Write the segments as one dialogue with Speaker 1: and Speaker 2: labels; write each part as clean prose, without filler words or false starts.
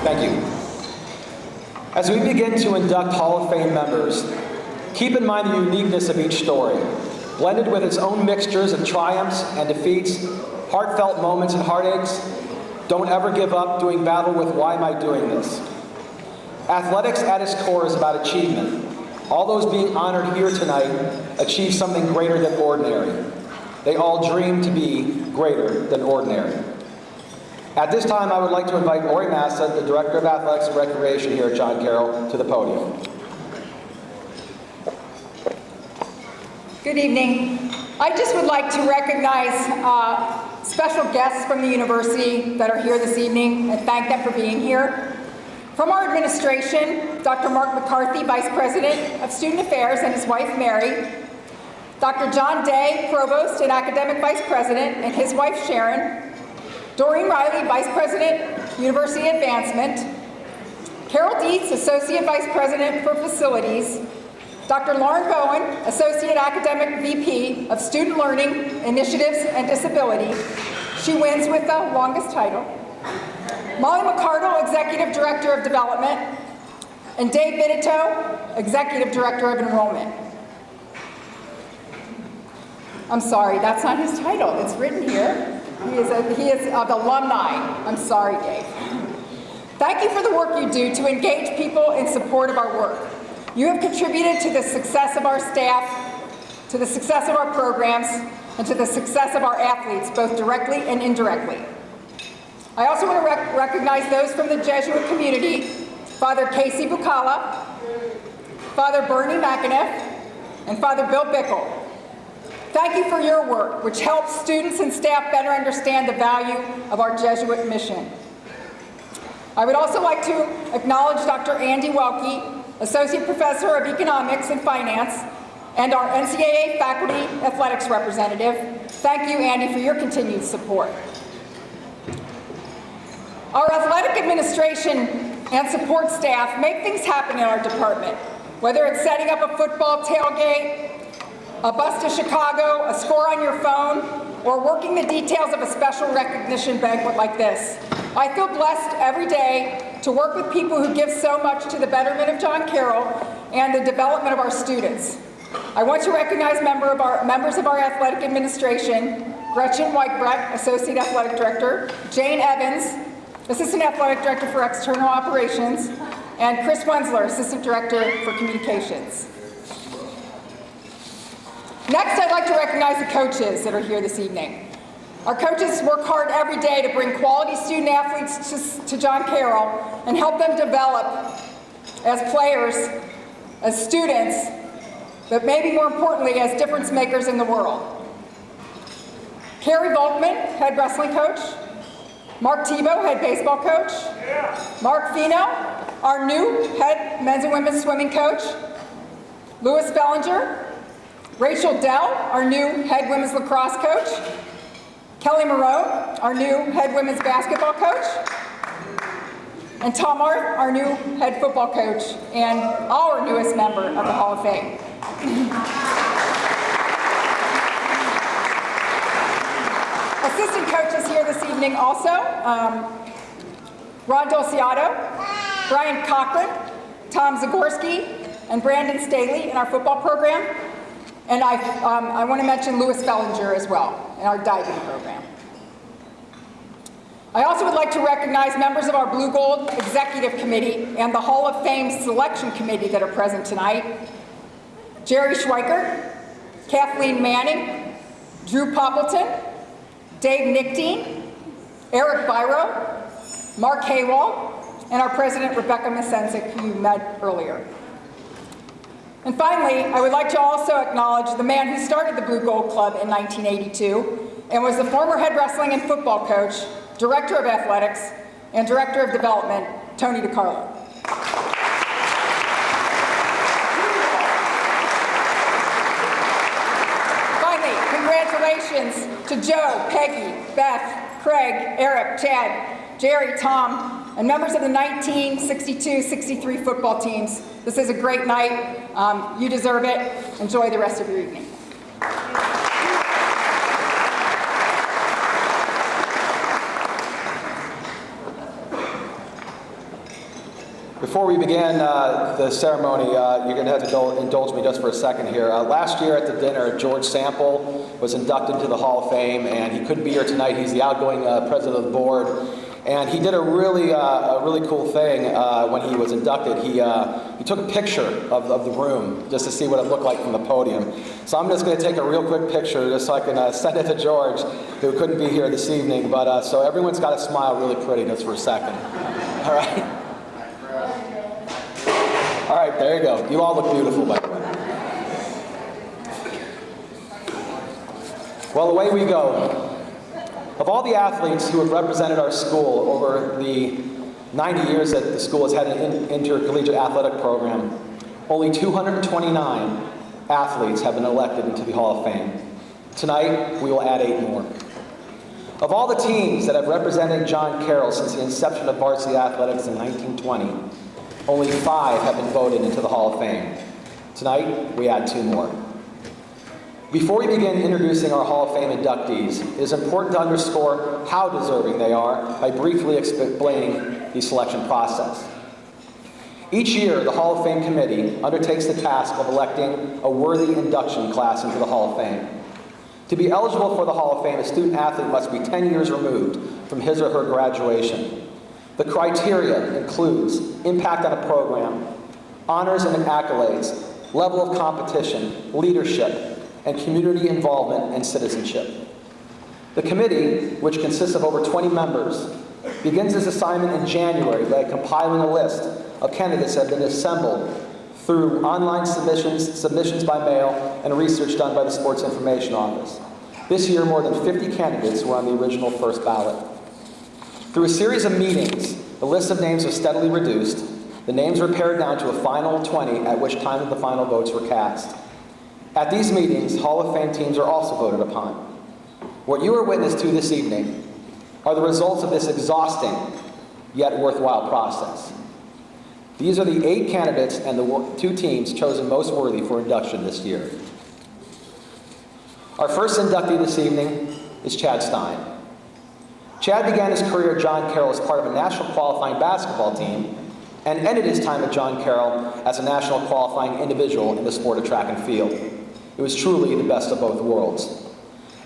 Speaker 1: Thank you. As we begin to induct Hall of Fame members, keep in mind the uniqueness of each story, blended with its own mixtures of triumphs and defeats, heartfelt moments and heartaches. Don't ever give up doing battle with why am I doing this? Athletics at its core is about achievement. All those being honored here tonight achieve something greater than ordinary. They all dream to be greater than ordinary. At this time, I would like to invite Lori Massa, the Director of Athletics and Recreation here at John Carroll, to the podium.
Speaker 2: Good evening. I just would like to recognize special guests from the university that are here this evening and thank them for being here. From our administration, Dr. Mark McCarthy, Vice President of Student Affairs, and his wife Mary, Dr. John Day, Provost and Academic Vice President, and his wife Sharon, Doreen Riley, Vice President, University Advancement, Carol Dietz, Associate Vice President for Facilities, Dr. Lauren Bowen, Associate Academic VP of Student Learning, Initiatives, and Disability. She wins with the longest title. Molly McCardle, Executive Director of Development, and Dave Vidito, Executive Director of Enrollment. I'm sorry, that's not his title. It's written here. He is of alumni. I'm sorry, Dave. Thank you for the work you do to engage people in support of our work. You have contributed to the success of our staff, to the success of our programs, and to the success of our athletes, both directly and indirectly. I also want to recognize those from the Jesuit community, Father Casey Bucala, Father Bernie McAniff, and Father Bill Bickle. Thank you for your work, which helps students and staff better understand the value of our Jesuit mission. I would also like to acknowledge Dr. Andy Welke, Associate Professor of Economics and Finance, and our NCAA Faculty Athletics Representative. Thank you, Andy, for your continued support. Our athletic administration and support staff make things happen in our department, whether it's setting up a football tailgate, a bus to Chicago, a score on your phone, or working the details of a special recognition banquet like this. I feel blessed every day to work with people who give so much to the betterment of John Carroll and the development of our students. I want to recognize members of our athletic administration, Gretchen Whitebreck, Associate Athletic Director, Jane Evans, Assistant Athletic Director for External Operations, and Chris Wensler, Assistant Director for Communications. Next, I'd like to recognize the coaches that are here this evening. Our coaches work hard every day to bring quality student athletes to John Carroll and help them develop as players, as students, but maybe more importantly, as difference makers in the world. Carrie Volkman, head wrestling coach. Mark Tebow, head baseball coach. Mark Fino, our new head men's and women's swimming coach. Louis Bellinger. Rachel Dell, our new head women's lacrosse coach. Kelly Marone, our new head women's basketball coach. And Tom Arth, our new head football coach and our newest member of the Hall of Fame. Assistant coaches here this evening also, Ron Dolciato, Brian Cochran, Tom Zagorski, and Brandon Staley in our football program. And I want to mention Louis Bellinger as well in our diving program. I also would like to recognize members of our Blue Gold Executive Committee and the Hall of Fame Selection Committee that are present tonight. Jerry Schweikert, Kathleen Manning, Drew Poppleton, Dave Nickdean, Eric Byro, Mark Haywall, and our President Rebecca Masenzik, who you met earlier. And finally, I would like to also acknowledge the man who started the Blue Gold Club in 1982 and was the former head wrestling and football coach, Director of Athletics, and Director of Development, Tony DiCarlo. Finally, congratulations to Joe, Peggy, Beth, Craig, Eric, Chad, Jerry, Tom, and members of the 1962-63 football teams. This is a great night. You deserve it. Enjoy the rest of your evening.
Speaker 1: Before we begin the ceremony, you're going to have to indulge me just for a second here. Last year at the dinner, George Sample was inducted to the Hall of Fame, and he couldn't be here tonight. He's the outgoing president of the board, and he did a really cool thing when he was inducted. He took a picture of the room just to see what it looked like from the podium. So I'm just going to take a real quick picture just so I can send it to George, who couldn't be here this evening. But so everyone's got to smile really pretty just for a second. All right. All right, there you go. You all look beautiful, by the way. Well, away we go. Of all the athletes who have represented our school over the 90 years that the school has had an intercollegiate athletic program, only 229 athletes have been elected into the Hall of Fame. Tonight, we will add 8 more. Of all the teams that have represented John Carroll since the inception of varsity athletics in 1920, only 5 have been voted into the Hall of Fame. Tonight, we add 2 more. Before we begin introducing our Hall of Fame inductees, it is important to underscore how deserving they are by briefly explaining the selection process. Each year, the Hall of Fame committee undertakes the task of electing a worthy induction class into the Hall of Fame. To be eligible for the Hall of Fame, a student athlete must be 10 years removed from his or her graduation. The criteria includes impact on a program, honors and accolades, level of competition, leadership, and community involvement and citizenship. The committee, which consists of over 20 members, begins its assignment in January by compiling a list of candidates that have been assembled through online submissions by mail, and research done by the Sports Information Office. This year, more than 50 candidates were on the original first ballot. Through a series of meetings, the list of names was steadily reduced. The names were pared down to a final 20, at which time the final votes were cast. At these meetings, Hall of Fame teams are also voted upon. What you are witness to this evening are the results of this exhausting yet worthwhile process. These are the 8 candidates and the 2 teams chosen most worthy for induction this year. Our first inductee this evening is Chad Stein. Chad began his career at John Carroll as part of a national qualifying basketball team and ended his time at John Carroll as a national qualifying individual in the sport of track and field. It was truly the best of both worlds.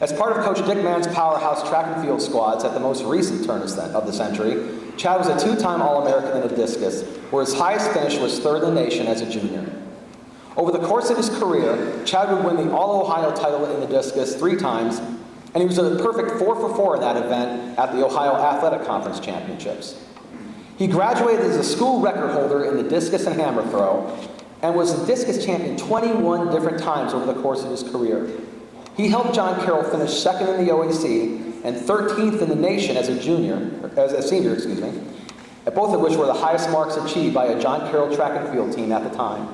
Speaker 1: As part of Coach Dick Mann's powerhouse track and field squads at the most recent turn of the century, Chad was a 2-time All-American in the discus, where his highest finish was 3rd in the nation as a junior. Over the course of his career, Chad would win the All-Ohio title in the discus 3 times, and he was a perfect 4 for 4 in that event at the Ohio Athletic Conference Championships. He graduated as a school record holder in the discus and hammer throw, and was the discus champion 21 different times over the course of his career. He helped John Carroll finish 2nd in the OAC and 13th in the nation as a senior, both of which were the highest marks achieved by a John Carroll track and field team at the time.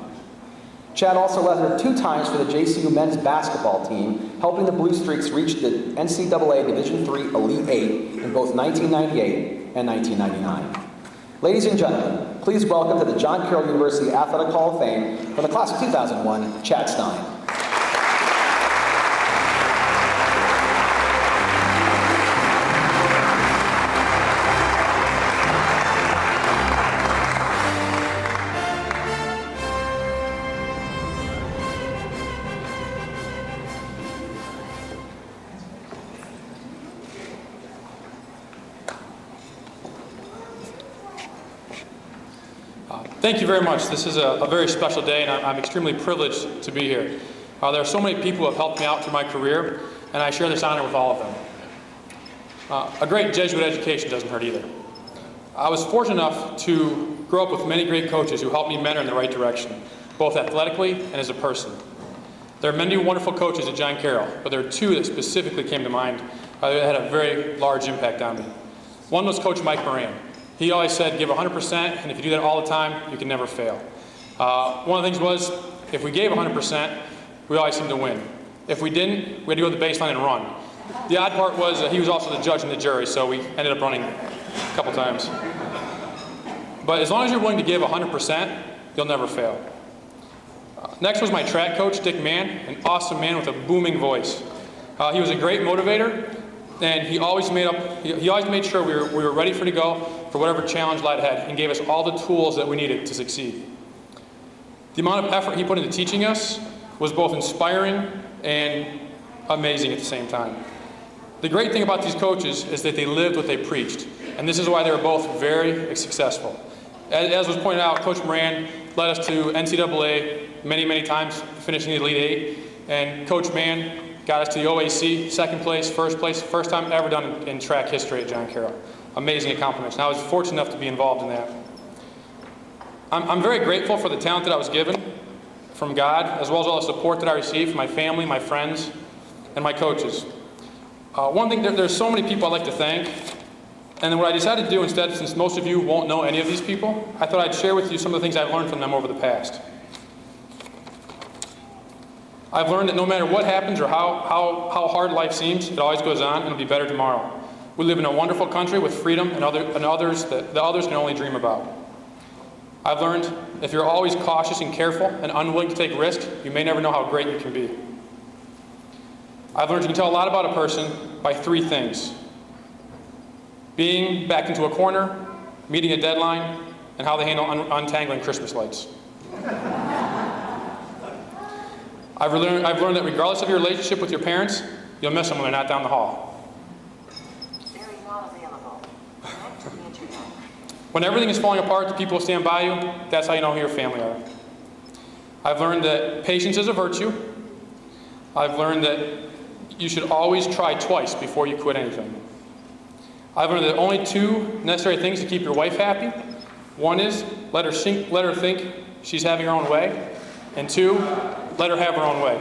Speaker 1: Chad also lettered 2 times for the JCU men's basketball team, helping the Blue Streaks reach the NCAA Division III Elite 8 in both 1998 and 1999. Ladies and gentlemen, please welcome to the John Carroll University Athletic Hall of Fame from the class of 2001, Chad Stein.
Speaker 3: Thank you very much. This is a very special day, and I'm extremely privileged to be here. There are so many people who have helped me out through my career, and I share this honor with all of them. A great Jesuit education doesn't hurt either. I was fortunate enough to grow up with many great coaches who helped me mentor in the right direction, both athletically and as a person. There are many wonderful coaches at John Carroll, but there are 2 that specifically came to mind that had a very large impact on me. One was Coach Mike Moran. He always said, give 100%, and if you do that all the time, you can never fail. One of the things was, if we gave 100%, we always seemed to win. If we didn't, we had to go to the baseline and run. The odd part was he was also the judge and the jury, so we ended up running a couple times. But as long as you're willing to give 100%, you'll never fail. Next was my track coach, Dick Mann, an awesome man with a booming voice. He was a great motivator And he always made sure we were ready to go for whatever challenge lied ahead, and gave us all the tools that we needed to succeed. The amount of effort he put into teaching us was both inspiring and amazing at the same time. The great thing about these coaches is that they lived what they preached, and this is why they were both very successful. As was pointed out, Coach Moran led us to NCAA many times, finishing the Elite Eight, and Coach Mann got us to the OAC, second place, first time ever done in track history at John Carroll. Amazing accomplishments, and I was fortunate enough to be involved in that. I'm very grateful for the talent that I was given from God, as well as all the support that I received from my family, my friends, and my coaches. One thing, there's so many people I'd like to thank, and then what I decided to do instead, since most of you won't know any of these people, I thought I'd share with you some of the things I've learned from them over the past. I've learned that no matter what happens or how hard life seems, it always goes on and it'll be better tomorrow. We live in a wonderful country with freedom and others that others can only dream about. I've learned if you're always cautious and careful and unwilling to take risks, you may never know how great you can be. I've learned you can tell a lot about a person by three things: being backed into a corner, meeting a deadline, and how they handle untangling Christmas lights. I've learned that regardless of your relationship with your parents, you'll miss them when they're not down the hall.
Speaker 4: Very not available. Connect to the internet.
Speaker 3: When everything is falling apart, the people who stand by you, that's how you know who your family are. I've learned that patience is a virtue. I've learned that you should always try twice before you quit anything. I've learned that only two necessary things to keep your wife happy. One is let her think she's having her own way, and two, let her have her own way.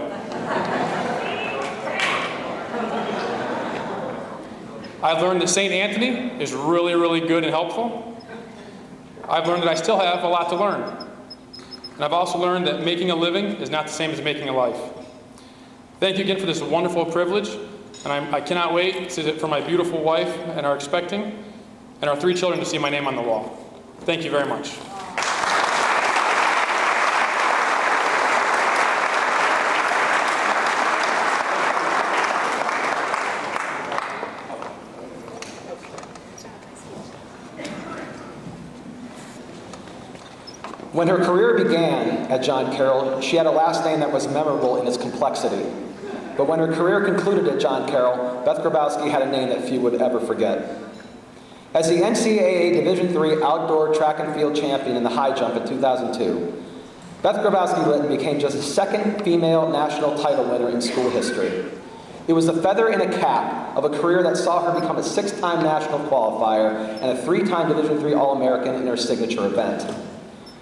Speaker 3: I've learned that St. Anthony is really good and helpful. I've learned that I still have a lot to learn. And I've also learned that making a living is not the same as making a life. Thank you again for this wonderful privilege, and I cannot wait for my beautiful wife and our expecting, and our 3 children to see my name on the wall. Thank you very much.
Speaker 1: When her career began at John Carroll, she had a last name that was memorable in its complexity. But when her career concluded at John Carroll, Beth Grabowski had a name that few would ever forget. As the NCAA Division III outdoor track and field champion in the high jump in 2002, Beth Grabowski-Litton became just the second female national title winner in school history. It was the feather in a cap of a career that saw her become a 6-time national qualifier and a 3-time Division III All-American in her signature event.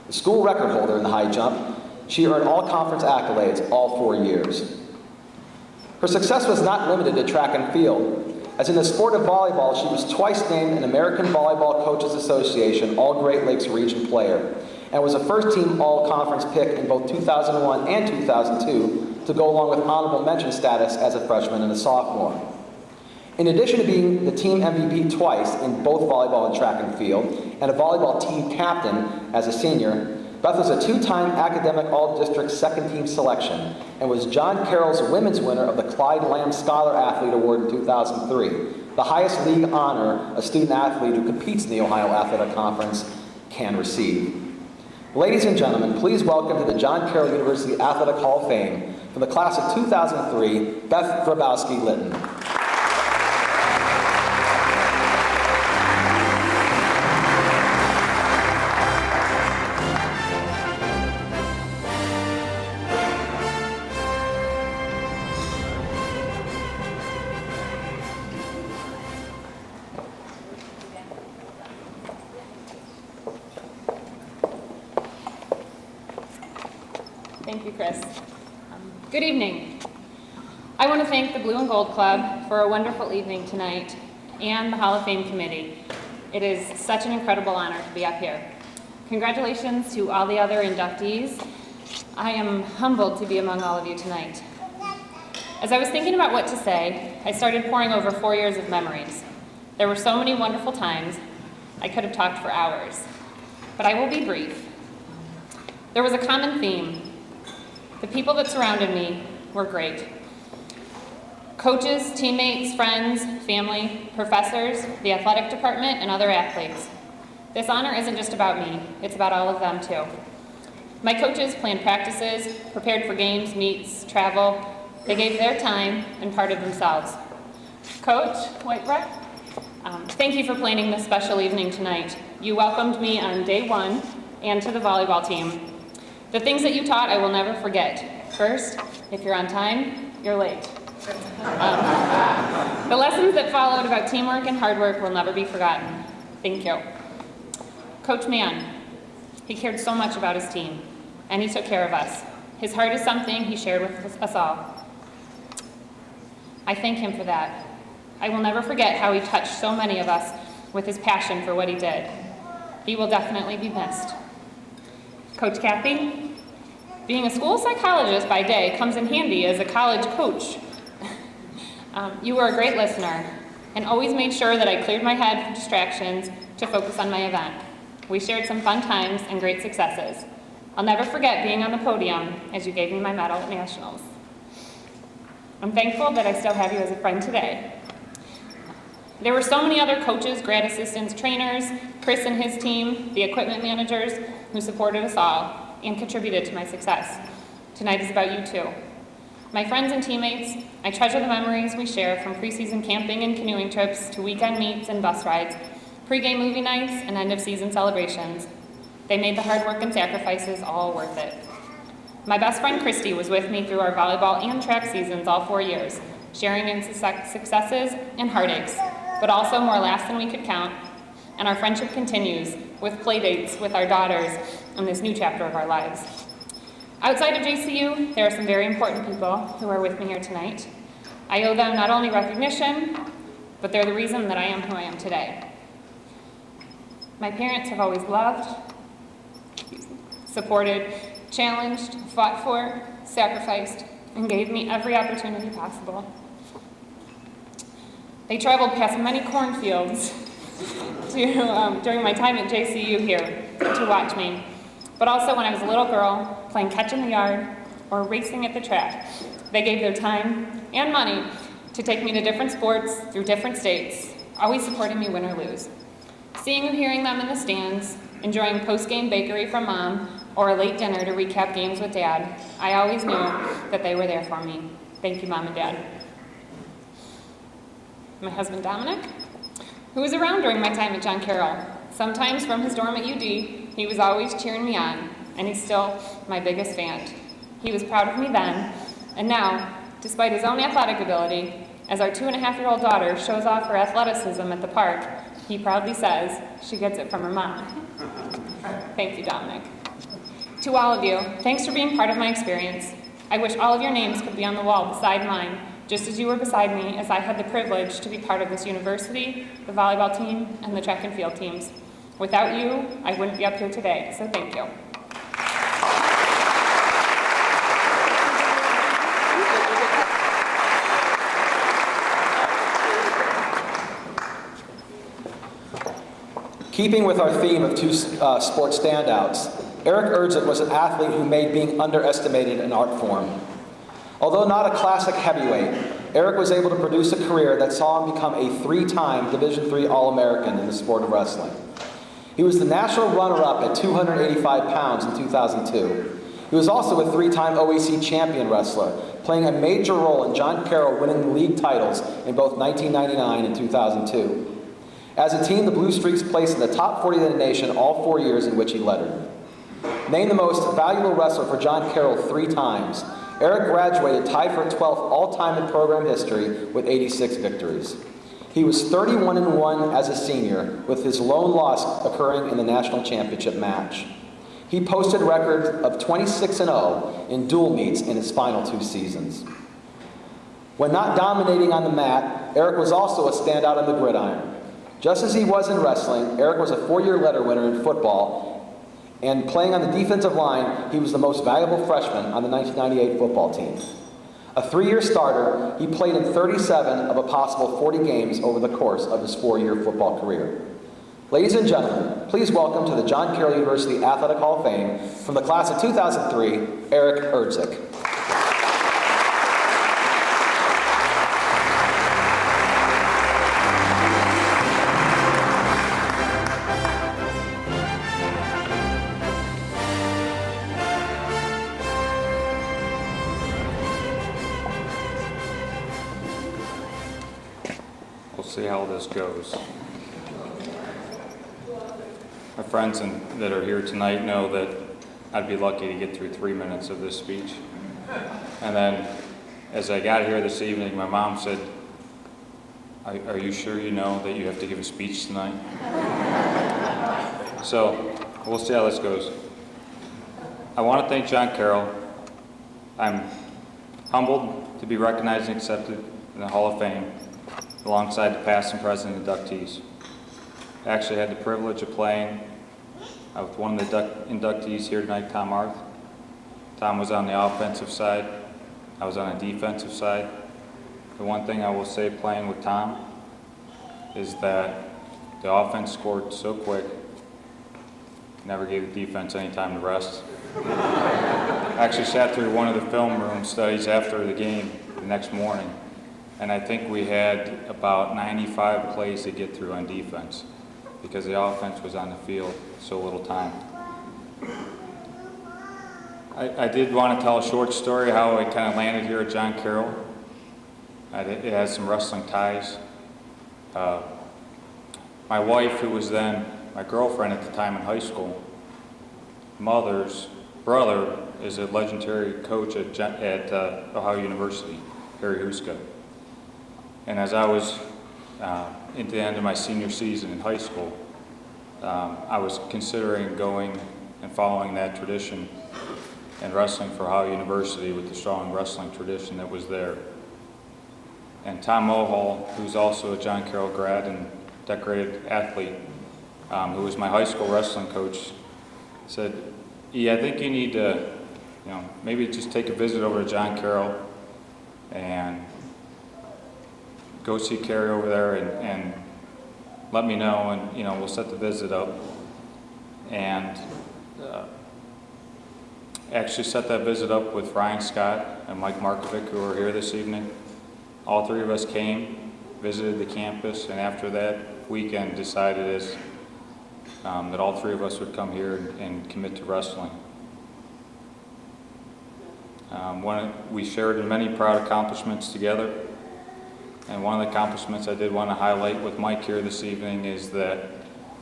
Speaker 1: The school record holder in the high jump, she earned all conference accolades all 4 years. Her success was not limited to track and field, as in the sport of volleyball, she was twice named an American Volleyball Coaches Association All-Great Lakes Region Player, and was a first-team all-conference pick in both 2001 and 2002 to go along with honorable mention status as a freshman and a sophomore. In addition to being the team MVP twice in both volleyball and track and field, and a volleyball team captain as a senior, Beth was a 2-time academic all-district second-team selection and was John Carroll's women's winner of the Clyde Lamb Scholar Athlete Award in 2003, the highest league honor a student athlete who competes in the Ohio Athletic Conference can receive. Ladies and gentlemen, please welcome to the John Carroll University Athletic Hall of Fame, from the class of 2003, Beth Grabowski-Litton.
Speaker 5: Thank you, Chris. Good evening. I want to thank the Blue and Gold Club for a wonderful evening tonight, and the Hall of Fame Committee. It is such an incredible honor to be up here. Congratulations to all the other inductees. I am humbled to be among all of you tonight. As I was thinking about what to say, I started poring over 4 years of memories. There were so many wonderful times, I could have talked for hours, but I will be brief. There was a common theme. The people that surrounded me were great. coaches, teammates, friends, family, professors, the athletic department, and other athletes. This honor isn't just about me, it's about all of them too. My coaches planned practices, prepared for games, meets, travel. They gave their time and part of themselves. Coach Whitebread, thank you for planning this special evening tonight. You welcomed me on day one and to the volleyball team. The things that you taught I will never forget. First, if you're on time, you're late. The lessons that followed about teamwork and hard work will never be forgotten. Thank you. Coach Mann, he cared so much about his team, and he took care of us. His heart is something he shared with us all. I thank him for that. I will never forget how he touched so many of us with his passion for what he did. He will definitely be missed. Coach Kathy, being a school psychologist by day comes in handy as a college coach. You were a great listener and always made sure that I cleared my head from distractions to focus on my event. We shared some fun times and great successes. I'll never forget being on the podium as you gave me my medal at Nationals. I'm thankful that I still have you as a friend today. There were so many other coaches, grad assistants, trainers, Chris and his team, the equipment managers who supported us all and contributed to my success. Tonight is about you too. My friends and teammates, I treasure the memories we share from preseason camping and canoeing trips to weekend meets and bus rides, pregame movie nights, and end-of-season celebrations. They made the hard work and sacrifices all worth it. My best friend Christy was with me through our volleyball and track seasons all 4 years, sharing in successes and heartaches, but also more laughs than we could count. And our friendship continues with play dates with our daughters in this new chapter of our lives. Outside of JCU, there are some very important people who are with me here tonight. I owe them not only recognition, but they're the reason that I am who I am today. My parents have always loved, supported, challenged, fought for, sacrificed, and gave me every opportunity possible. They traveled past many cornfields during my time at JCU here to watch me, but also when I was a little girl playing catch in the yard or racing at the track. They gave their time and money to take me to different sports through different states, always supporting me win or lose. Seeing and hearing them in the stands, enjoying post-game bakery from Mom, or a late dinner to recap games with Dad, I always knew that they were there for me. Thank you, Mom and Dad. My husband, Dominic, who was around during my time at John Carroll. Sometimes from his dorm at UD, he was always cheering me on, and he's still my biggest fan. He was proud of me then, and now, despite his own athletic ability, as our 2.5-year-old daughter shows off her athleticism at the park, he proudly says she gets it from her mom. Thank you, Dominic. To all of you, thanks for being part of my experience. I wish all of your names could be on the wall beside mine, just as you were beside me as I had the privilege to be part of this university, the volleyball team, and the track and field teams. Without you, I wouldn't be up here today, so thank you.
Speaker 1: Keeping with our theme of two sports standouts, Eric Erdzik was an athlete who made being underestimated an art form. Although not a classic heavyweight, Eric was able to produce a career that saw him become a 3-time Division III All-American in the sport of wrestling. He was the national runner-up at 285 pounds in 2002. He was also a 3-time OAC champion wrestler, playing a major role in John Carroll winning the league titles in both 1999 and 2002. As a team, the Blue Streaks placed in the top 40 of the nation all 4 years in which he lettered. Named the most valuable wrestler for John Carroll 3 times, Eric graduated tied for 12th all-time in program history with 86 victories. He was 31-1 as a senior, with his lone loss occurring in the national championship match. He posted records of 26-0 in dual meets in his final 2 seasons. When not dominating on the mat, Eric was also a standout on the gridiron. Just as he was in wrestling, Eric was a 4-year letter winner in football, and playing on the defensive line, he was the most valuable freshman on the 1998 football team. A 3-year starter, he played in 37 of a possible 40 games over the course of his 4-year football career. Ladies and gentlemen, please welcome to the John Carroll University Athletic Hall of Fame, from the class of 2003, Eric Erdzik.
Speaker 6: We'll see how this goes. My friends that are here tonight know that I'd be lucky to get through 3 minutes of this speech. And then, as I got here this evening, my mom said, are you sure you know that you have to give a speech tonight? So, we'll see how this goes. I want to thank John Carroll. I'm humbled to be recognized and accepted in the Hall of Fame alongside the past and present inductees. I actually had the privilege of playing with one of the inductees here tonight, Tom Arth. Tom was on the offensive side. I was on the defensive side. The one thing I will say playing with Tom is that the offense scored so quick, never gave the defense any time to rest. I actually sat through one of the film room studies after the game the next morning, and I think we had about 95 plays to get through on defense because the offense was on the field so little time. I did want to tell a short story how I kind of landed here at John Carroll. It has some wrestling ties. My wife, who was then my girlfriend at the time in high school, mother's brother is a legendary coach at Ohio University, Harry Huska. And as I was into the end of my senior season in high school, I was considering going and following that tradition and wrestling for Ohio University with the strong wrestling tradition that was there. And Tom Mohall, who's also a John Carroll grad and decorated athlete, who was my high school wrestling coach, said, I think you need to, maybe just take a visit over to John Carroll and go see Carrie over there and let me know, and we'll set the visit up. And actually set that visit up with Ryan Scott and Mike Markovic, who are here this evening. All three of us came, visited the campus, and after that weekend decided that all three of us would come here and commit to wrestling. We shared many proud accomplishments together, and one of the accomplishments I did want to highlight with Mike here this evening is that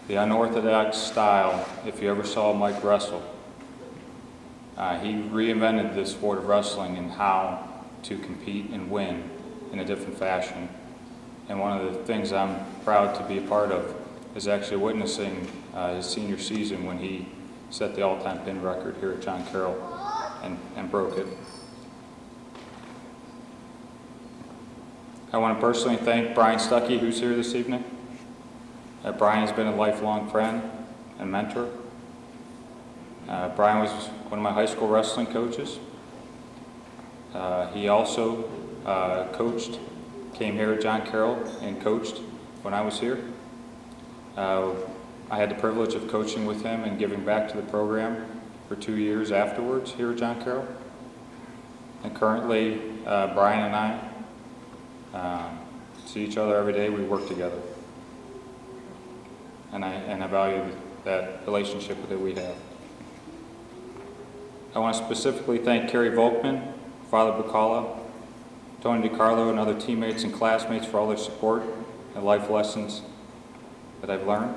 Speaker 6: the unorthodox style, if you ever saw Mike wrestle, he reinvented the sport of wrestling and how to compete and win in a different fashion. And one of the things I'm proud to be a part of is actually witnessing his senior season when he set the all-time pin record here at John Carroll and broke it. I want to personally thank Brian Stuckey, who's here this evening. Brian has been a lifelong friend and mentor. Brian was one of my high school wrestling coaches. He also came here at John Carroll and coached when I was here. I had the privilege of coaching with him and giving back to the program for 2 years afterwards here at John Carroll. And currently, Brian and I see each other every day. We work together. And I value that relationship that we have. I want to specifically thank Kerry Volkman, Father Bacala, Tony DiCarlo, and other teammates and classmates for all their support and life lessons that I've learned.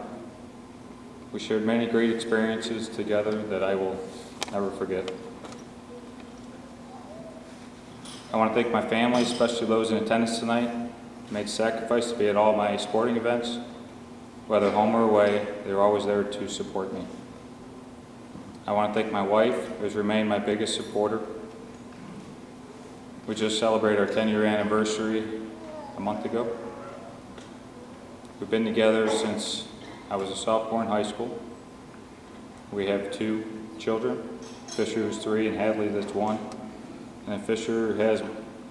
Speaker 6: We shared many great experiences together that I will never forget. I want to thank my family, especially those in attendance tonight, who made sacrifice to be at all my sporting events. Whether home or away, they were always there to support me. I want to thank my wife, who has remained my biggest supporter. We just celebrated our 10-year anniversary a month ago. We've been together since I was a sophomore in high school. We have 2 children, Fisher, who's 3, and Hadley, that's 1. And Fisher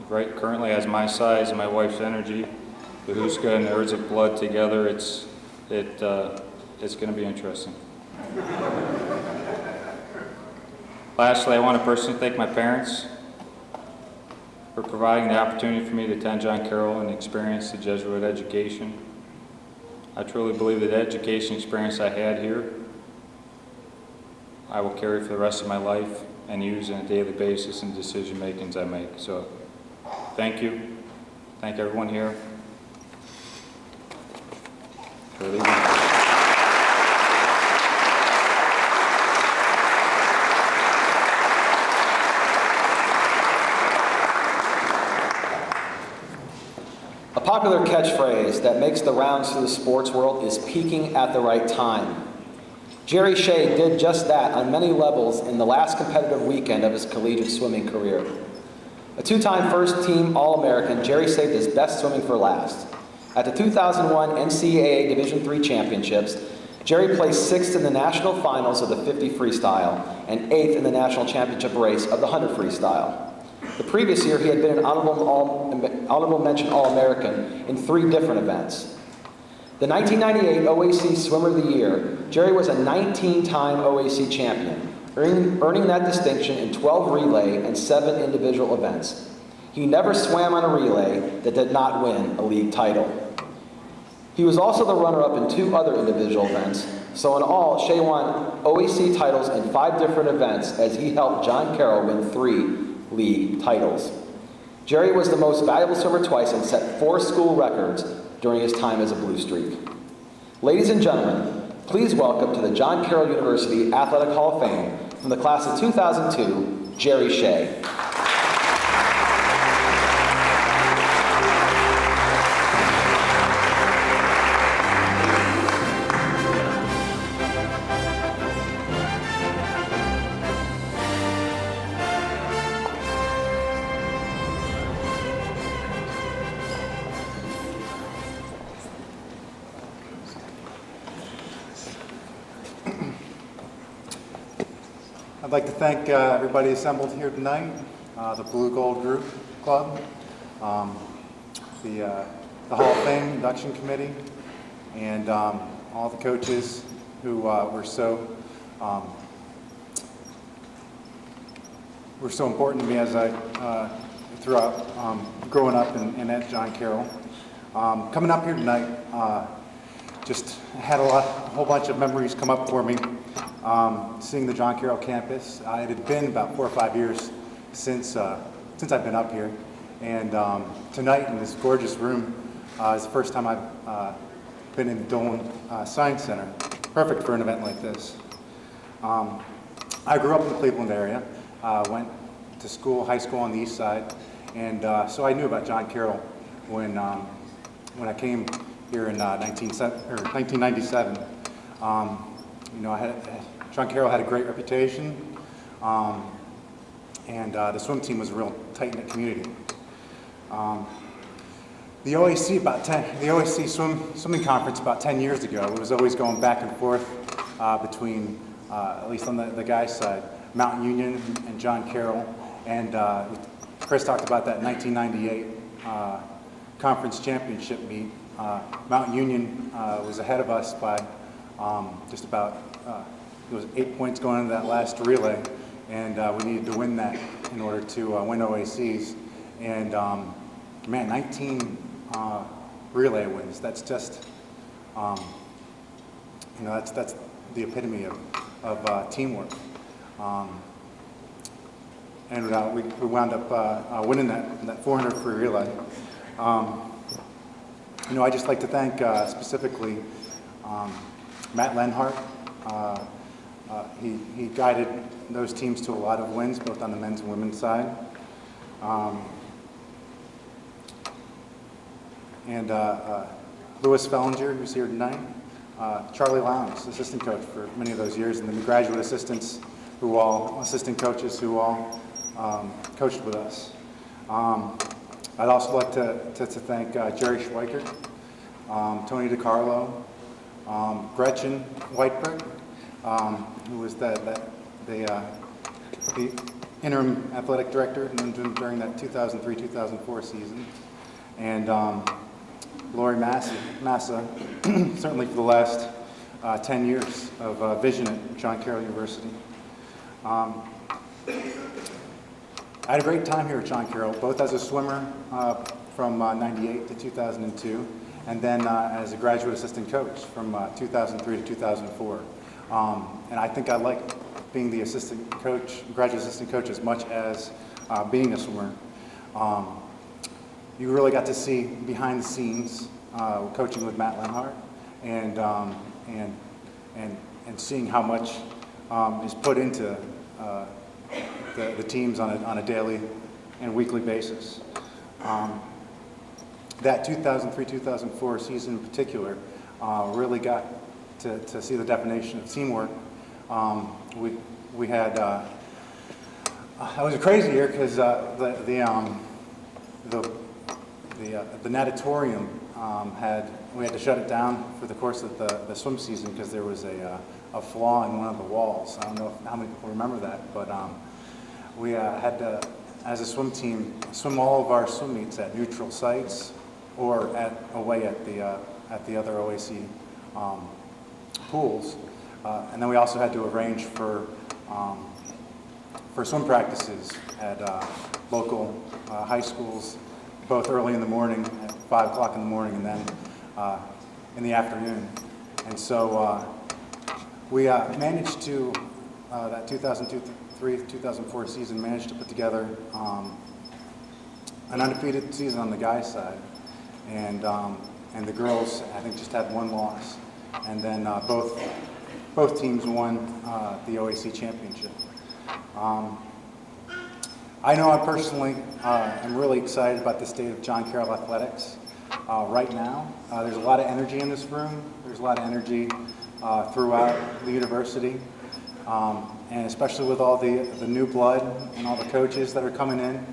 Speaker 6: currently has my size and my wife's energy. The Huska and the Urzik blood together, it's going to be interesting. Lastly, I want to personally thank my parents for providing the opportunity for me to attend John Carroll and experience the Jesuit education. I truly believe that the education experience I had here, I will carry for the rest of my life and use on a daily basis in decision makings I make. So, thank you. Thank everyone here. for leading.
Speaker 1: A popular catchphrase that makes the rounds through the sports world is peaking at the right time. Jerry Shea did just that on many levels in the last competitive weekend of his collegiate swimming career. A two-time first-team All-American, Jerry saved his best swimming for last. At the 2001 NCAA Division III Championships, Jerry placed 6th in the national finals of the 50 freestyle and 8th in the national championship race of the 100 freestyle. The previous year, he had been an honorable mention All-American in 3 different events. The 1998 OAC Swimmer of the Year, Jerry was a 19-time OAC champion, earning that distinction in 12 relay and 7 individual events. He never swam on a relay that did not win a league title. He was also the runner-up in 2 other individual events, so in all, Shea won OAC titles in 5 different events as he helped John Carroll win 3 league titles. Jerry was the most valuable swimmer twice and set 4 school records during his time as a Blue Streak. Ladies and gentlemen, please welcome to the John Carroll University Athletic Hall of Fame from the class of 2002, Jerry Shea.
Speaker 7: I'd like to thank everybody assembled here tonight, the Blue Gold Group Club, the Hall of Fame Induction Committee, and all the coaches who were so important to me as I throughout growing up and at John Carroll. Coming up here tonight, just had a whole bunch of memories come up for me. Seeing the John Carroll campus. It had been about 4 or 5 years since I've been up here, and tonight in this gorgeous room is the first time I've been in the Dolan Science Center. Perfect for an event like this. I grew up in the Cleveland area, went to school, high school on the east side, and so I knew about John Carroll when I came here in 1997. John Carroll had a great reputation, and the swim team was a real tight-knit community. The OAC swimming conference about 10 years ago, it was always going back and forth between, at least on the guys' side, Mount Union and John Carroll. And Chris talked about that 1998 conference championship meet. Mount Union was ahead of us by just about, it was 8 points going into that last relay, and we needed to win that in order to win OACs. And man, 19 relay wins. That's just, that's the epitome of teamwork. And we wound up winning that 400 free relay. I'd just like to thank specifically Matt Lenhart. He guided those teams to a lot of wins, both on the men's and women's side. And Louis Fellinger, who's here tonight. Charlie Lowndes, assistant coach for many of those years, and the graduate assistant coaches who all coached with us. I'd also like to thank Jerry Schweikert, Tony DiCarlo, Gretchen Whiteberg, who was the interim athletic director during that 2003-2004 season, and Lori Massa, certainly for the last 10 years of vision at John Carroll University. I had a great time here at John Carroll, both as a swimmer from 98 to 2002, and then as a graduate assistant coach from 2003 to 2004. And I think I like being the graduate assistant coach as much as being a swimmer. You really got to see behind the scenes coaching with Matt Lenhart and seeing how much is put into the teams on a daily and weekly basis. That 2003-2004 season in particular really got to see the definition of teamwork. We had it was a crazy year because the natatorium we had to shut it down for the course of the swim season because there was a flaw in one of the walls. I don't know how many people remember that, but we had to, as a swim team, swim all of our swim meets at neutral sites or away at the other OAC pools, and then we also had to arrange for swim practices at local high schools, both early in the morning at 5 o'clock in the morning and then in the afternoon. And so we managed to, that 2003-2004 season, managed to put together an undefeated season on the guys' side. And the girls, I think, just had one loss. And then both teams won the OAC championship. I know I personally am really excited about the state of John Carroll athletics right now. There's a lot of energy in this room. There's a lot of energy throughout the university, and especially with all the new blood and all the coaches that are coming in.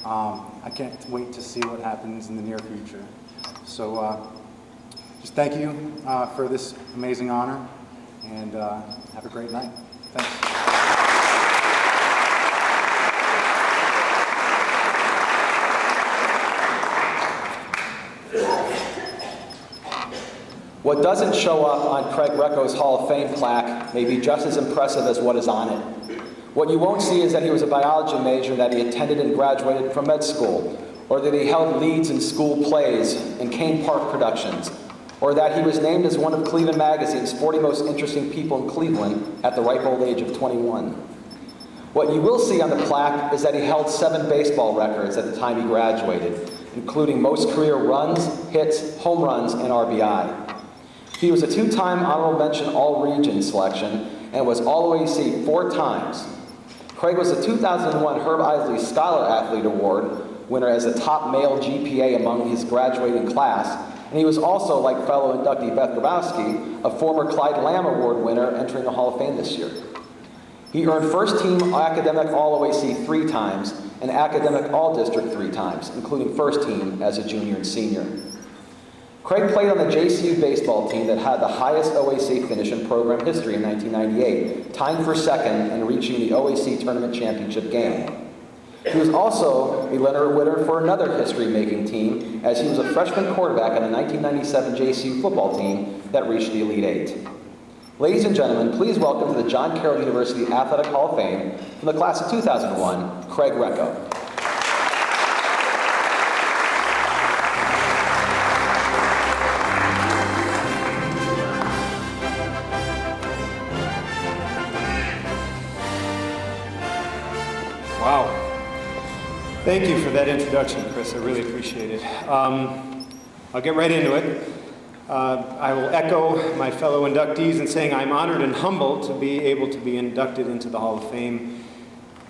Speaker 7: I can't wait to see what happens in the near future. So just thank you for this amazing honor, and have a great night. Thanks.
Speaker 1: What doesn't show up on Craig Recco's Hall of Fame plaque may be just as impressive as what is on it. What you won't see is that he was a biology major, that he attended and graduated from med school, or that he held leads in school plays and Kane Park productions, or that he was named as one of Cleveland Magazine's 40 most interesting people in Cleveland at the ripe old age of 21. What you will see on the plaque is that he held 7 baseball records at the time he graduated, including most career runs, hits, home runs, and RBI. He was a 2-time honorable mention all-region selection and was All-OAC 4 times. Craig was a 2001 Herb Isley Scholar Athlete Award winner as a top male GPA among his graduating class, and he was also, like fellow inductee Beth Grabowski, a former Clyde Lamb Award winner entering the Hall of Fame this year. He earned first-team Academic All-OAC 3 times and Academic All-District 3 times, including first-team as a junior and senior. Craig played on the JCU baseball team that had the highest OAC finish in program history in 1998, tying for second and reaching the OAC tournament championship game. He was also a Leonard winner for another history-making team, as he was a freshman quarterback on the 1997 JCU football team that reached the Elite Eight. Ladies and gentlemen, please welcome to the John Carroll University Athletic Hall of Fame, from the class of 2001, Craig Recco.
Speaker 8: Wow. Thank you for that introduction, Chris. I really appreciate it. I'll get right into it. I will echo my fellow inductees in saying I'm honored and humbled to be able to be inducted into the Hall of Fame,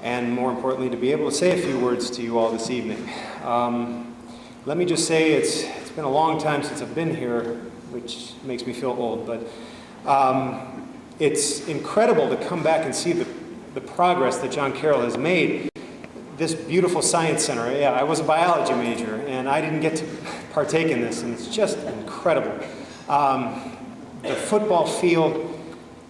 Speaker 8: and more importantly, to be able to say a few words to you all this evening. Let me just say it's been a long time since I've been here, which makes me feel old, but it's incredible to come back and see the progress that John Carroll has made. This beautiful science center, yeah, I was a biology major, and I didn't get to partake in this, and it's just incredible. The football field,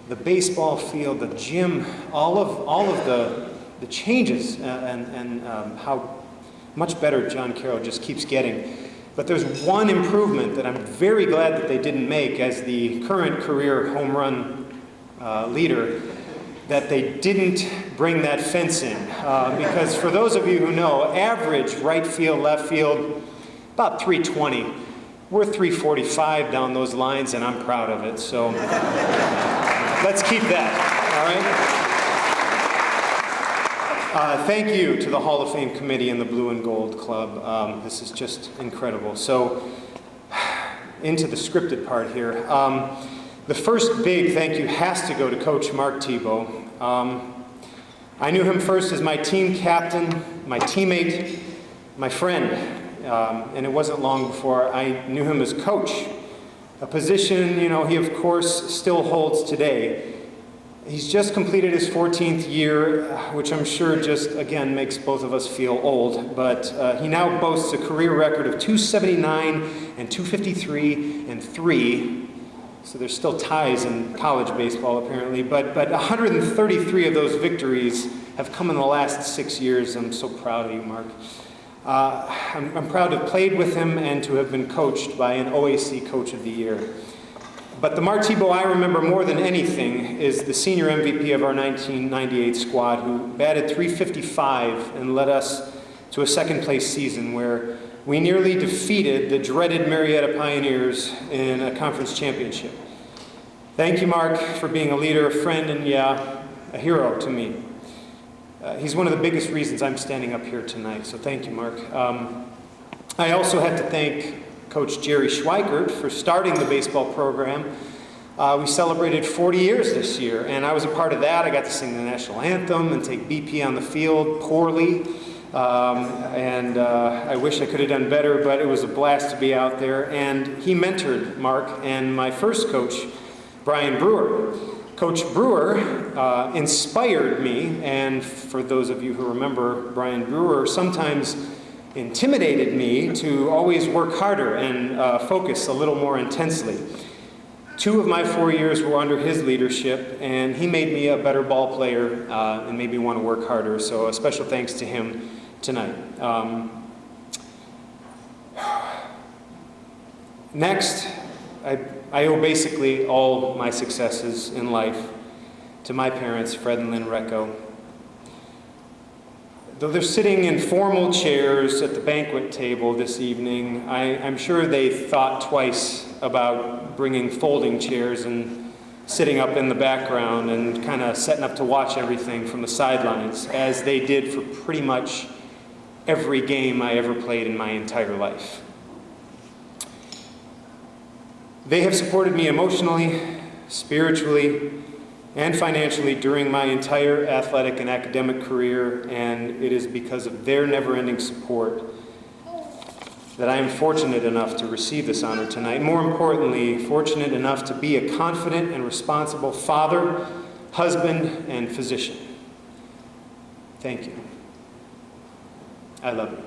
Speaker 8: the baseball field, the gym, all of the changes, and how much better John Carroll just keeps getting. But there's one improvement that I'm very glad that they didn't make as the current career home run leader, that they didn't bring that fence in. Because for those of you who know, average right field, left field, about 320. We're 345 down those lines, and I'm proud of it. So let's keep that, all right? Thank you to the Hall of Fame Committee and the Blue and Gold Club. This is just incredible. So into the scripted part here. The first big thank you has to go to Coach Mark Tebow. I knew him first as my team captain, my teammate, my friend, and it wasn't long before I knew him as coach, a position, he of course still holds today. He's just completed his 14th year, which I'm sure just, again, makes both of us feel old, but he now boasts a career record of 279 and 253 and 3. So there's still ties in college baseball, apparently, but 133 of those victories have come in the last 6 years. I'm so proud of you, Mark. I'm proud to have played with him and to have been coached by an OAC Coach of the Year. But the Mark Tebow I remember more than anything is the senior MVP of our 1998 squad, who batted .355 and led us to a second-place season where we nearly defeated the dreaded Marietta Pioneers in a conference championship. Thank you, Mark, for being a leader, a friend, and a hero to me. He's one of the biggest reasons I'm standing up here tonight, so thank you, Mark. I also have to thank Coach Jerry Schweikert for starting the baseball program. We celebrated 40 years this year, and I was a part of that. I got to sing the national anthem and take BP on the field poorly. I wish I could have done better, but it was a blast to be out there. And he mentored Mark and my first coach, Brian Brewer. Coach Brewer inspired me, and for those of you who remember, Brian Brewer sometimes intimidated me to always work harder and focus a little more intensely. 2 of my 4 years were under his leadership, and he made me a better ball player and made me want to work harder. So a special thanks to him tonight. Next, I owe basically all my successes in life to my parents, Fred and Lynn Recco. Though they're sitting in formal chairs at the banquet table this evening, I'm sure they thought twice about bringing folding chairs and sitting up in the background and kind of setting up to watch everything from the sidelines, as they did for pretty much every game I ever played in my entire life. They have supported me emotionally, spiritually, and financially during my entire athletic and academic career, and it is because of their never-ending support that I am fortunate enough to receive this honor tonight. More importantly, fortunate enough to be a confident and responsible father, husband, and physician. Thank you. I love you.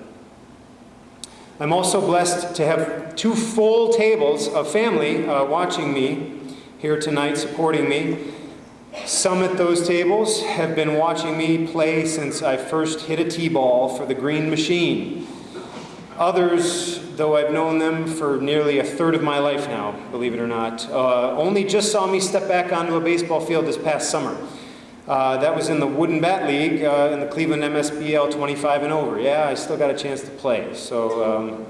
Speaker 8: I'm also blessed to have 2 full tables of family watching me here tonight, supporting me. Some at those tables have been watching me play since I first hit a T-ball for the Green Machine. Others, though I've known them for nearly a third of my life now, believe it or not, only just saw me step back onto a baseball field this past summer. That was in the Wooden Bat League in the Cleveland MSBL 25 and over. Yeah, I still got a chance to play, so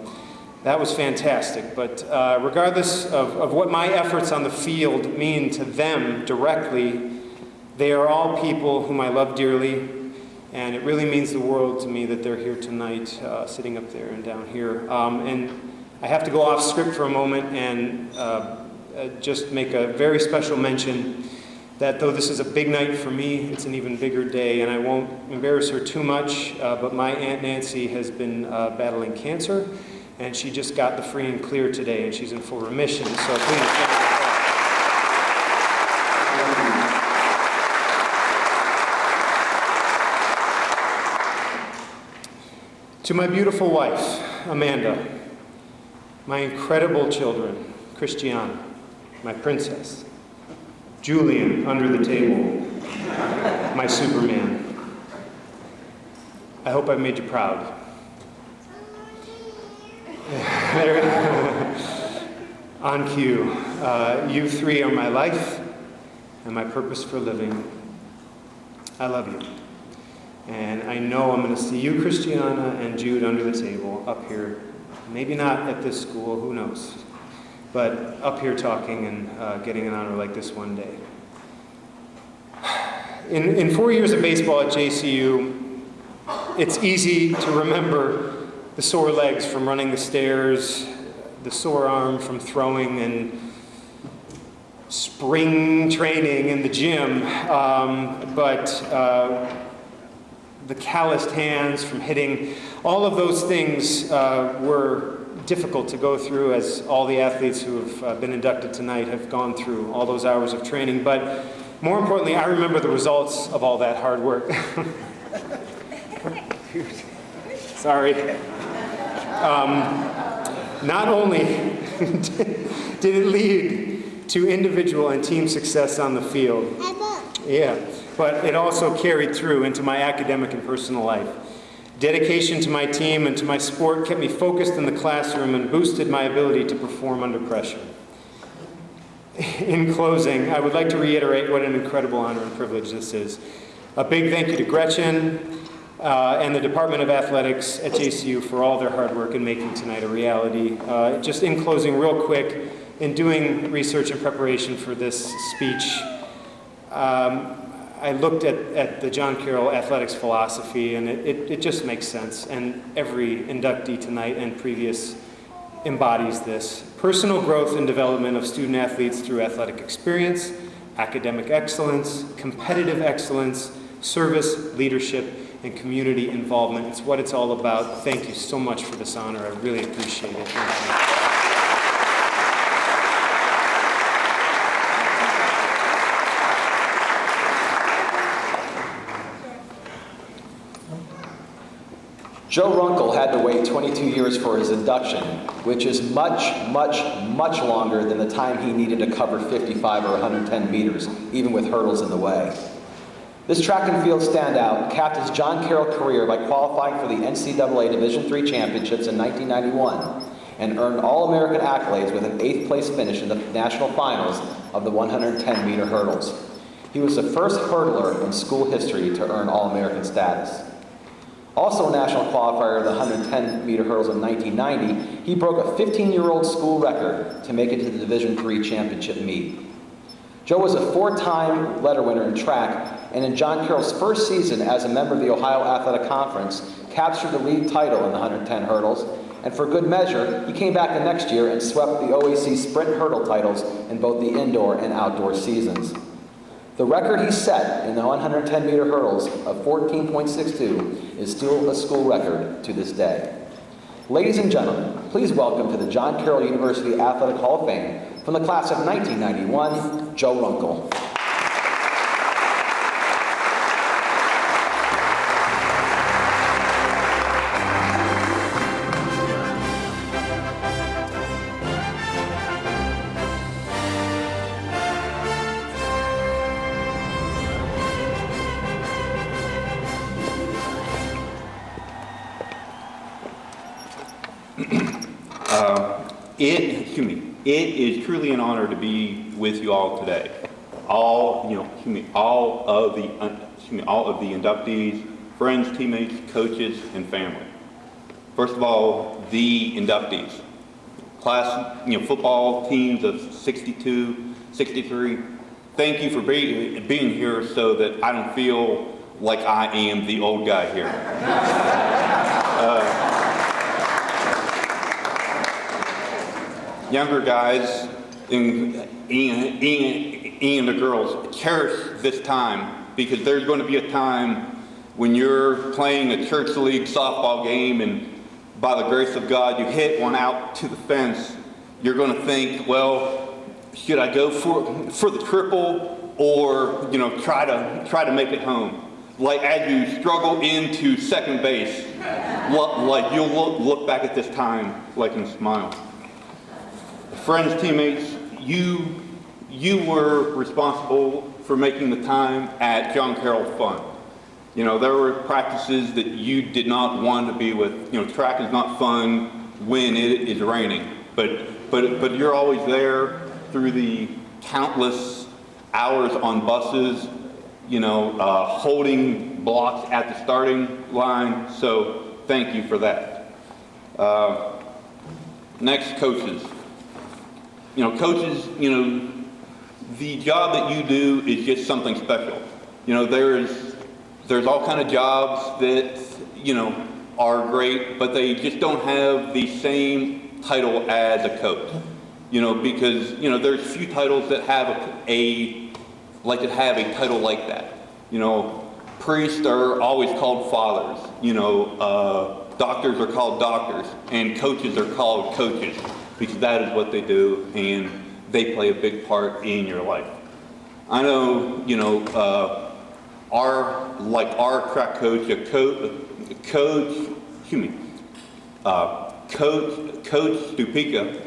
Speaker 8: that was fantastic. But regardless of what my efforts on the field mean to them directly, they are all people whom I love dearly, and it really means the world to me that they're here tonight, sitting up there and down here. And I have to go off script for a moment and just make a very special mention that though this is a big night for me, it's an even bigger day, and I won't embarrass her too much, but my Aunt Nancy has been battling cancer, and she just got the free and clear today, and she's in full remission, so please. To my beautiful wife, Amanda, my incredible children, Christiana, my princess, Julian under the table, my Superman. I hope I've made you proud. On cue. You 3 are my life and my purpose for living. I love you. And I know I'm going to see you, Christiana, and Jude under the table up here. Maybe not at this school, who knows? But up here talking and getting an honor like this one day. In 4 years of baseball at JCU, it's easy to remember the sore legs from running the stairs, the sore arm from throwing and spring training in the gym, but the calloused hands from hitting, all of those things were difficult to go through, as all the athletes who have been inducted tonight have gone through all those hours of training. But more importantly, I remember the results of all that hard work. Sorry. Not only did it lead to individual and team success on the field, but it also carried through into my academic and personal life. Dedication to my team and to my sport kept me focused in the classroom and boosted my ability to perform under pressure. In closing, I would like to reiterate what an incredible honor and privilege this is. A big thank you to Gretchen and the Department of Athletics at JCU for all their hard work in making tonight a reality. Just in closing, real quick, in doing research and preparation for this speech, I looked at the John Carroll athletics philosophy, and it just makes sense. And every inductee tonight and previous embodies this. Personal growth and development of student athletes through athletic experience, academic excellence, competitive excellence, service, leadership, and community involvement. It's what it's all about. Thank you so much for this honor. I really appreciate it. Thank you.
Speaker 1: Joe Runkle had to wait 22 years for his induction, which is much, much, much longer than the time he needed to cover 55 or 110 meters, even with hurdles in the way. This track and field standout capped his John Carroll career by qualifying for the NCAA Division III Championships in 1991 and earned All-American accolades with an 8th place finish in the national finals of the 110-meter hurdles. He was the first hurdler in school history to earn All-American status. Also a national qualifier of the 110-meter hurdles in 1990, he broke a 15-year-old school record to make it to the Division III championship meet. Joe was a 4-time letter winner in track, and in John Carroll's first season as a member of the Ohio Athletic Conference, captured the league title in the 110 hurdles, and for good measure, he came back the next year and swept the OAC sprint hurdle titles in both the indoor and outdoor seasons. The record he set in the 110-meter hurdles of 14.62 is still a school record to this day. Ladies and gentlemen, please welcome to the John Carroll University Athletic Hall of Fame, from the class of 1991, Joe Runkle.
Speaker 9: It is truly an honor to be with you all today. All of the inductees, friends, teammates, coaches, and family. First of all, the inductees. Class, football teams of 62, 63. Thank you for being here so that I don't feel like I am the old guy here. Younger guys and the girls, cherish this time, because there's going to be a time when you're playing a church league softball game and by the grace of God you hit one out to the fence. You're going to think, well, should I go for the triple or try to make it home? Like as you struggle into second base, like you'll look back at this time like and smile. Friends, teammates, you were responsible for making the time at John Carroll fun. There were practices that you did not want to be with. Track is not fun when it is raining, but you're always there through the countless hours on buses, holding blocks at the starting line. So thank you for that. Next, coaches. Coaches, the job that you do is just something special. There's all kind of jobs that, are great, but they just don't have the same title as a coach. Because there's few titles that have a title like that. Priests are always called fathers. Doctors are called doctors, and coaches are called coaches because that is what they do, and they play a big part in your life. I know, our track coach, Coach Stupica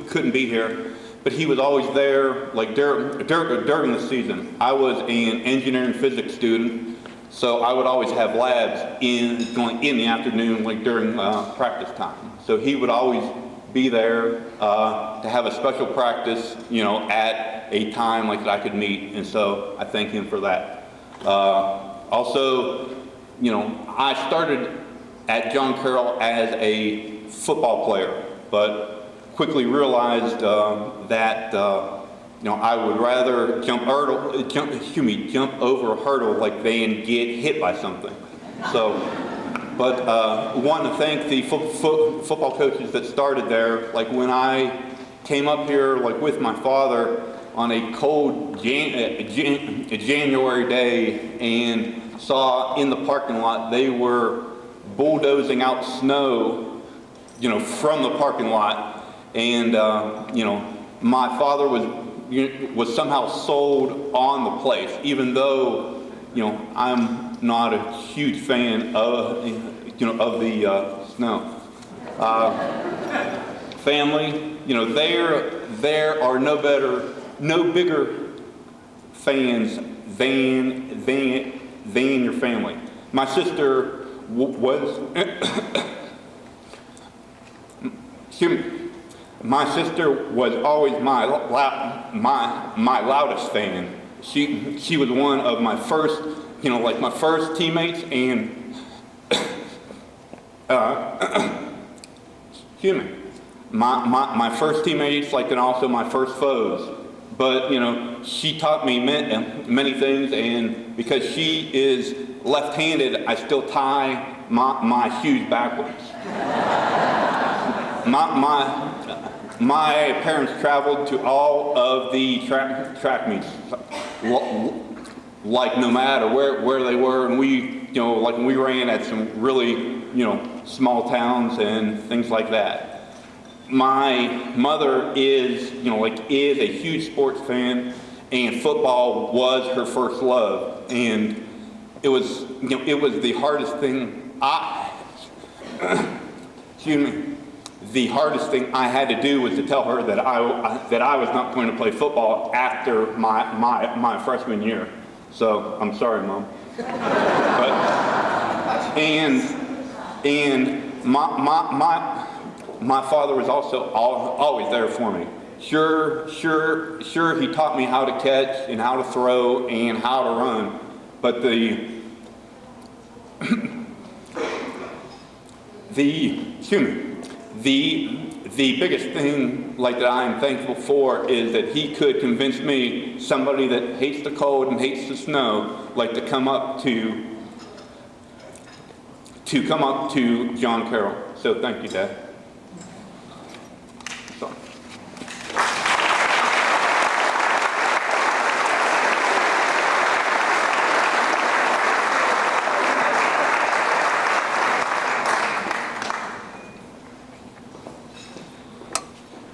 Speaker 9: couldn't be here, but he was always there, during the season. I was an engineering physics student, so I would always have labs in the afternoon, during practice time. So he would always be there to have a special practice, at a time that I could meet, and so I thank him for that. Also, I started at John Carroll as a football player, but quickly realized that I would rather jump over a hurdle than get hit by something. So, but want to thank the football coaches that started there. When I came up here, with my father on a cold January day and saw in the parking lot they were bulldozing out snow, from the parking lot. And, my father was somehow sold on the place, even though, I'm not a huge fan of the snow. Family, there are no bigger fans than your family. My sister My sister was always my loudest fan. She was one of my first, my first teammates, and my first teammates, and also my first foes. But she taught me many things, and because she is left-handed, I still tie my shoes backwards. My parents traveled to all of the track meets, no matter where they were, and we, we ran at some really, small towns and things like that. My mother is a huge sports fan, and football was her first love, and it was the hardest thing the hardest thing I had to do was to tell her that I was not going to play football after my freshman year. So I'm sorry, Mom. But, and my father was also always there for me. Sure, he taught me how to catch and how to throw and how to run, but the biggest thing that I am thankful for is that he could convince me, somebody that hates the cold and hates the snow, to come up to John Carroll. So thank you, Dad. So.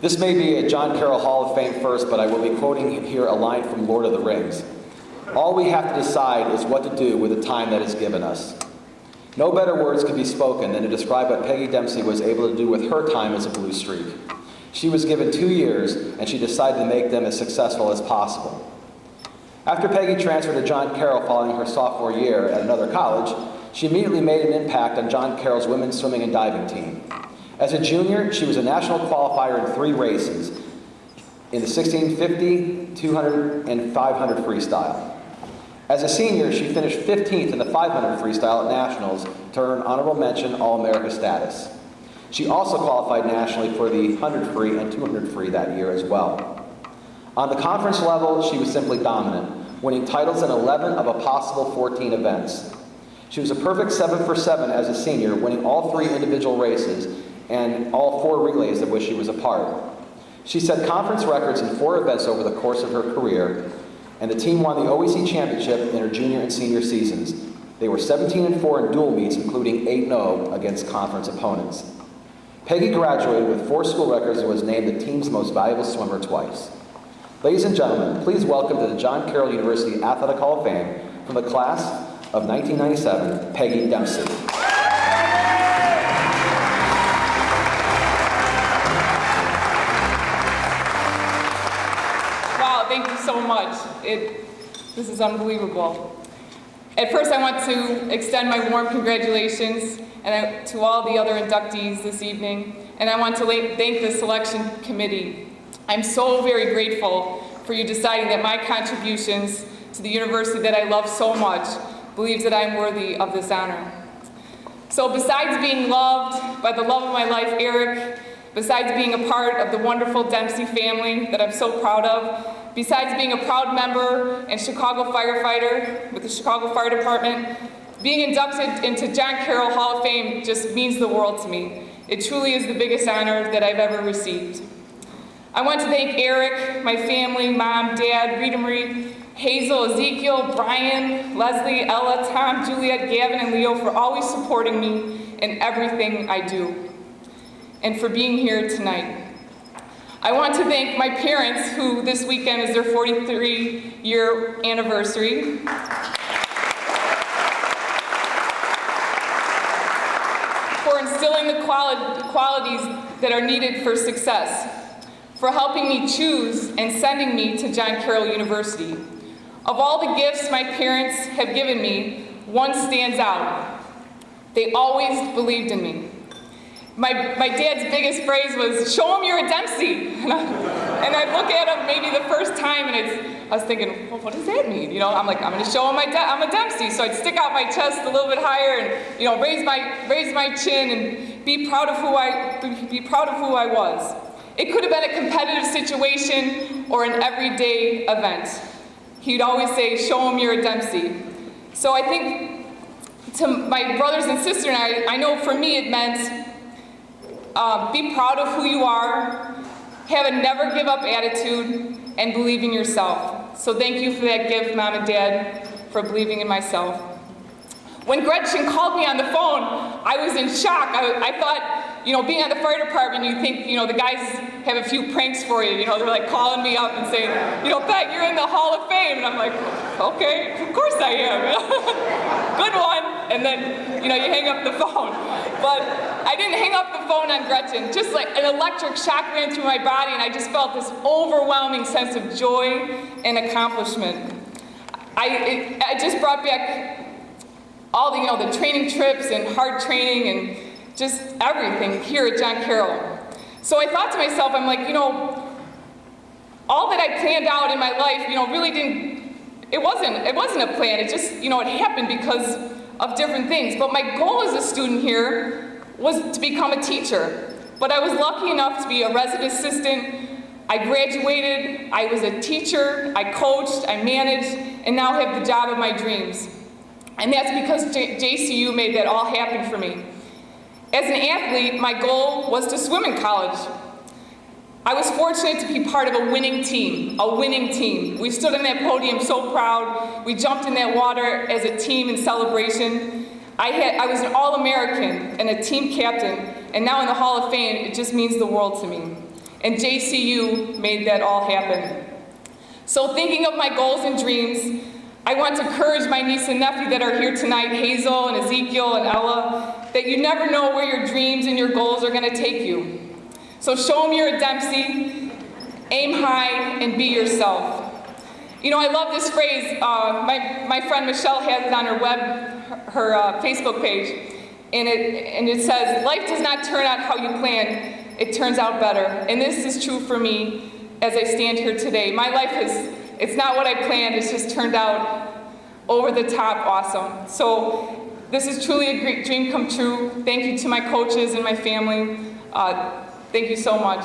Speaker 1: This may be a John Carroll Hall of Fame first, but I will be quoting here a line from Lord of the Rings. All we have to decide is what to do with the time that is given us. No better words could be spoken than to describe what Peggy Dempsey was able to do with her time as a Blue Streak. She was given 2 years, and she decided to make them as successful as possible. After Peggy transferred to John Carroll following her sophomore year at another college, she immediately made an impact on John Carroll's women's swimming and diving team. As a junior, she was a national qualifier in 3 races, in the 1650, 200, and 500 freestyle. As a senior, she finished 15th in the 500 freestyle at nationals to earn honorable mention All-America status. She also qualified nationally for the 100 free and 200 free that year as well. On the conference level, she was simply dominant, winning titles in 11 of a possible 14 events. She was a perfect 7 for 7 as a senior, winning all 3 individual races, and all 4 relays of which she was a part. She set conference records in 4 events over the course of her career, and the team won the OEC championship in her junior and senior seasons. They were 17-4 in dual meets, including 8-0 against conference opponents. Peggy graduated with 4 school records and was named the team's most valuable swimmer twice. Ladies and gentlemen, please welcome to the John Carroll University Athletic Hall of Fame from the class of 1997, Peggy Dempsey.
Speaker 10: Wow, thank you so much. This is unbelievable. At first, I want to extend my warm congratulations to all the other inductees this evening, and I want to thank the selection committee. I'm so very grateful for you deciding that my contributions to the university that I love so much believes that I'm worthy of this honor. So besides being loved by the love of my life, Eric, besides being a part of the wonderful Dempsey family that I'm so proud of, besides being a proud member and Chicago firefighter with the Chicago Fire Department, being inducted into John Carroll Hall of Fame just means the world to me. It truly is the biggest honor that I've ever received. I want to thank Eric, my family, Mom, Dad, Rita Marie, Hazel, Ezekiel, Brian, Leslie, Ella, Tom, Juliet, Gavin, and Leo for always supporting me in everything I do, and for being here tonight. I want to thank my parents, who this weekend is their 43-year anniversary. For instilling the qualities that are needed for success, for helping me choose and sending me to John Carroll University. Of all the gifts my parents have given me, one stands out. They always believed in me. My dad's biggest phrase was, "Show him you're a Dempsey." And I'd look at him maybe the first time, and I was thinking, well, what does that mean? I'm like, I'm going to show him I'm a Dempsey. So I'd stick out my chest a little bit higher, and raise my chin, and be proud of who I was. It could have been a competitive situation or an everyday event. He'd always say, "Show him you're a Dempsey." So I think to my brothers and sisters and I know for me it meant be proud of who you are, have a never give up attitude, and believe in yourself. So thank you for that gift, Mom and Dad, for believing in myself. When Gretchen called me on the phone, I was in shock. I thought, being on the fire department, you think, the guys have a few pranks for you. They're like calling me up and saying, "Peg, you're in the Hall of Fame." And I'm like, okay, of course I am. Good one. And then, you hang up the phone. But I didn't hang up the phone on Gretchen. Just like an electric shock ran through my body, and I just felt this overwhelming sense of joy and accomplishment. I just brought back all the training trips and hard training and just everything here at John Carroll. So I thought to myself, I'm like, all that I planned out in my life, really it wasn't a plan. It just, it happened because of different things. But my goal as a student here was to become a teacher. But I was lucky enough to be a resident assistant. I graduated, I was a teacher, I coached, I managed, and now have the job of my dreams. And that's because JCU made that all happen for me. As an athlete, my goal was to swim in college. I was fortunate to be part of a winning team. We stood on that podium so proud. We jumped in that water as a team in celebration. I was an All-American and a team captain, and now in the Hall of Fame, it just means the world to me. And JCU made that all happen. So thinking of my goals and dreams, I want to encourage my niece and nephew that are here tonight, Hazel and Ezekiel and Ella, that you never know where your dreams and your goals are going to take you. So show them you're a Dempsey, aim high, and be yourself. I love this phrase. My friend Michelle has it on her Facebook page, and it says, "Life does not turn out how you planned, it turns out better." And this is true for me as I stand here today. My life it's not what I planned, it's just turned out over the top awesome. So this is truly a great dream come true. Thank you to my coaches and my family. Thank you so much.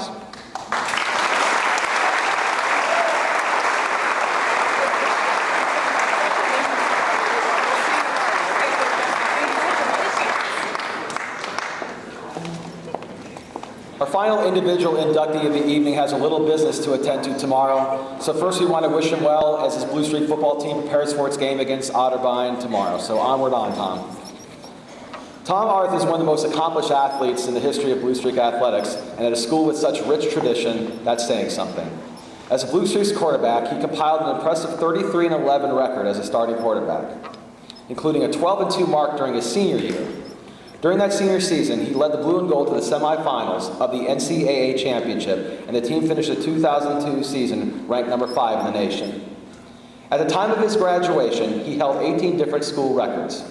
Speaker 1: final individual inductee of the evening has a little business to attend to tomorrow. So first we want to wish him well as his Blue Streak football team prepares for its game against Otterbein tomorrow. So onward on, Tom. Tom Arth is one of the most accomplished athletes in the history of Blue Streak athletics, and at a school with such rich tradition, that's saying something. As a Blue Streak's quarterback, he compiled an impressive 33-11 record as a starting quarterback, including a 12-2 mark during his senior year. During that senior season, he led the Blue and Gold to the semifinals of the NCAA championship, and the team finished the 2002 season ranked number 5 in the nation. At the time of his graduation, he held 18 different school records.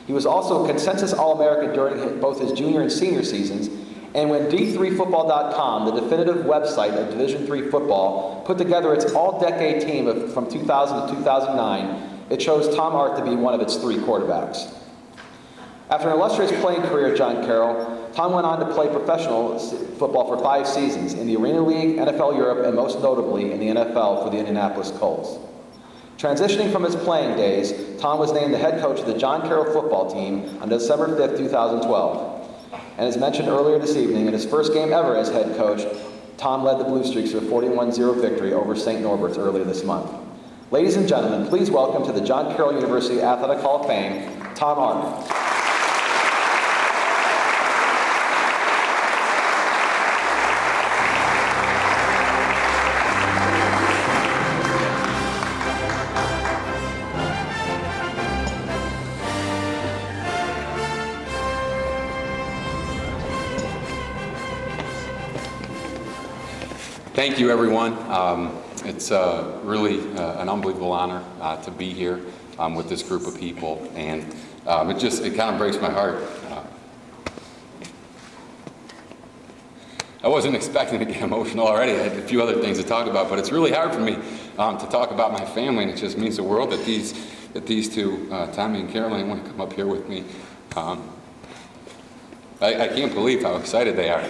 Speaker 1: He was also a consensus All-American during both his junior and senior seasons, and when D3Football.com, the definitive website of Division III football, put together its all-decade team from 2000 to 2009, it chose Tom Arth to be one of its 3 quarterbacks. After an illustrious playing career at John Carroll, Tom went on to play professional football for 5 seasons in the Arena League, NFL Europe, and most notably in the NFL for the Indianapolis Colts. Transitioning from his playing days, Tom was named the head coach of the John Carroll football team on December 5th, 2012. And as mentioned earlier this evening, in his first game ever as head coach, Tom led the Blue Streaks to a 41-0 victory over St. Norbert's earlier this month. Ladies and gentlemen, please welcome to the John Carroll University Athletic Hall of Fame, Tom Arth.
Speaker 11: Thank you, everyone. It's really an unbelievable honor to be here with this group of people, and it kind of breaks my heart. I wasn't expecting to get emotional already. I had a few other things to talk about, but it's really hard for me to talk about my family, and it just means the world that these two, Tommy and Caroline, want to come up here with me. I can't believe how excited they are.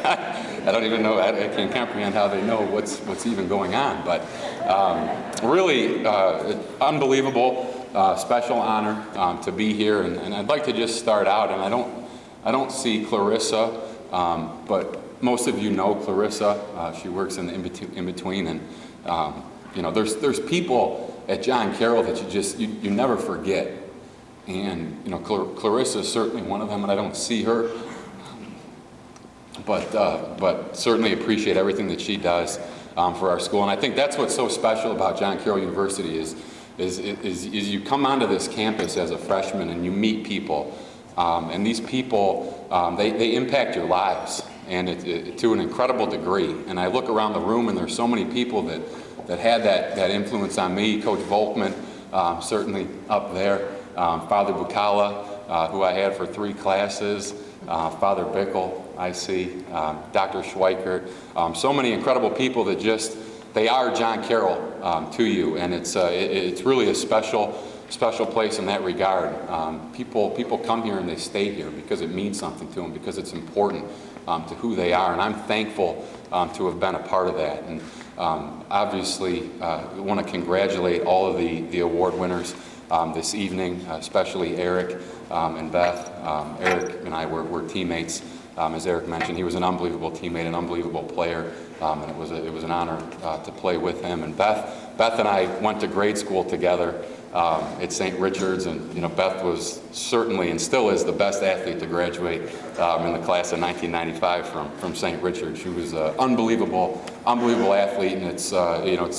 Speaker 11: I don't even know, I can't comprehend how they know what's even going on, but really unbelievable, special honor to be here, and I'd like to just start out, and I don't see Clarissa, but most of you know Clarissa. She works in the in-between, and you know, there's people at John Carroll that you never forget, and you know, Clarissa is certainly one of them, and I don't see her. But certainly appreciate everything that she does for our school, and I think that's what's so special about John Carroll University is you come onto this campus as a freshman and you meet people, and these people they impact your lives, and to an incredible degree. And I look around the room and there's so many people that had that influence on me. Coach Volkman, certainly up there, Father Bucala, who I had for 3 classes, Father Bickle, I see, Dr. Schweikert, so many incredible people that they are John Carroll to you, and it's really a special place in that regard. People come here and they stay here because it means something to them, because it's important to who they are, and I'm thankful to have been a part of that. And obviously, I want to congratulate all of the award winners this evening, especially Eric and Beth. Eric and I were teammates. As Eric mentioned, he was an unbelievable teammate, an unbelievable player, and it was an honor to play with him. And Beth and I went to grade school together at St. Richard's, and you know, Beth was certainly and still is the best athlete to graduate in the class of 1995 from St. Richard's. She was an unbelievable athlete, and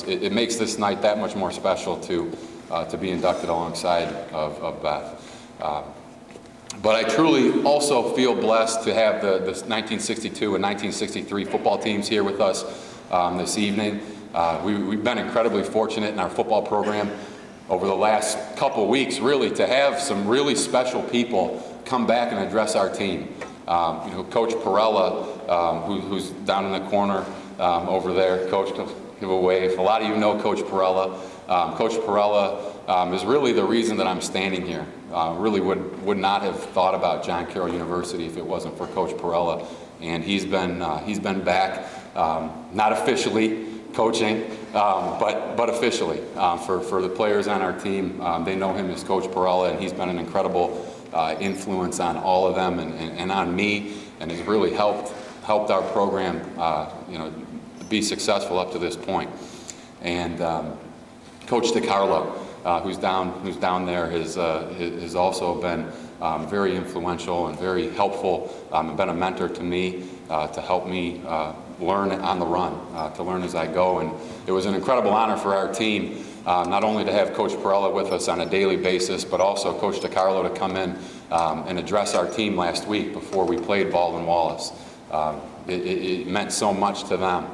Speaker 11: it makes this night that much more special to be inducted alongside of Beth. But I truly also feel blessed to have the 1962 and 1963 football teams here with us this evening. We've been incredibly fortunate in our football program over the last couple of weeks, really, to have some really special people come back and address our team. Coach Perella, who's down in the corner over there. Coach, give a wave. A lot of you know Coach Perella. Coach Perella is really the reason that I'm standing here. Really would not have thought about John Carroll University if it wasn't for Coach Perella, and he's been back, not officially coaching, but officially for the players on our team. They know him as Coach Perella, and he's been an incredible influence on all of them and on me, and has really helped helped our program, be successful up to this point. And Coach DiCarlo, who's down there, has also been very influential and very helpful, and been a mentor to me to help me learn on the run, to learn as I go. And it was an incredible honor for our team, not only to have Coach Perella with us on a daily basis, but also Coach DiCarlo to come in and address our team last week before we played Baldwin Wallace. It meant so much to them,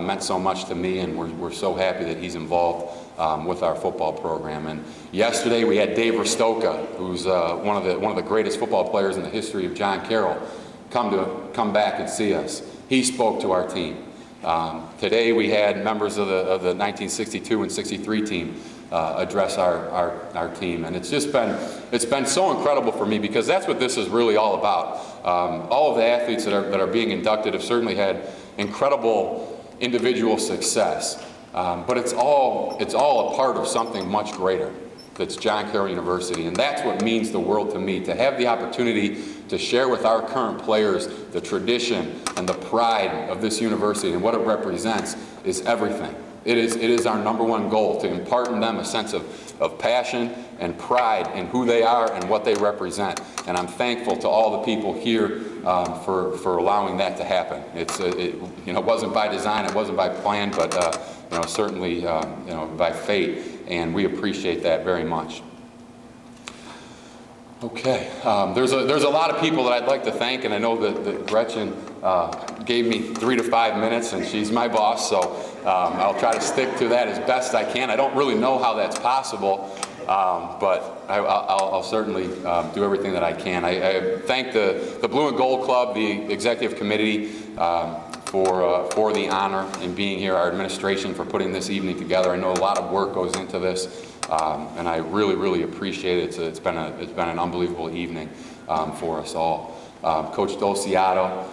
Speaker 11: meant so much to me, and we're so happy that he's involved with our football program. And yesterday we had Dave Rastoka, who's one of the greatest football players in the history of John Carroll, come back and see us. He spoke to our team. Today we had members of the 1962 and 63 team address our team, and it's been so incredible for me, because that's what this is really all about. All of the athletes that are being inducted have certainly had incredible individual success, but it's all a part of something much greater. That's John Carroll University, and that's what means the world to me, to have the opportunity to share with our current players the tradition and the pride of this university and what it represents is everything. It is our number one goal, to impart in them a sense of passion and pride in who they are and what they represent. And I'm thankful to all the people here for allowing that to happen. It wasn't by design, it wasn't by plan, but certainly by fate. And we appreciate that very much. Okay, there's a lot of people that I'd like to thank, and I know that Gretchen gave me 3 to 5 minutes, and she's my boss, so I'll try to stick to that as best I can. I don't really know how that's possible, but I'll certainly do everything that I can. I thank the Blue and Gold Club, the executive committee, for the honor in being here, our administration for putting this evening together. I know a lot of work goes into this, and I really, really appreciate it. It's been an unbelievable evening for us all. Coach Dolciato,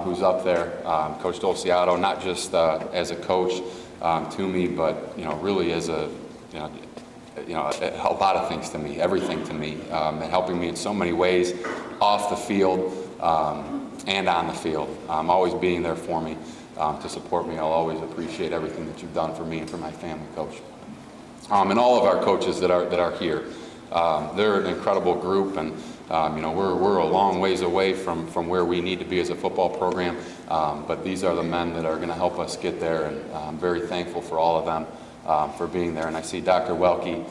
Speaker 11: who's up there, Coach Dolciato, not just as a coach to me, but really as a lot of things to me, everything to me, and helping me in so many ways, off the field and on the field. Always being there for me to support me. I'll always appreciate everything that you've done for me and for my family, Coach. And all of our coaches that are here. They're an incredible group, and we're a long ways away from where we need to be as a football program, but these are the men that are going to help us get there, and I'm very thankful for all of them for being there. And I see Dr. Welke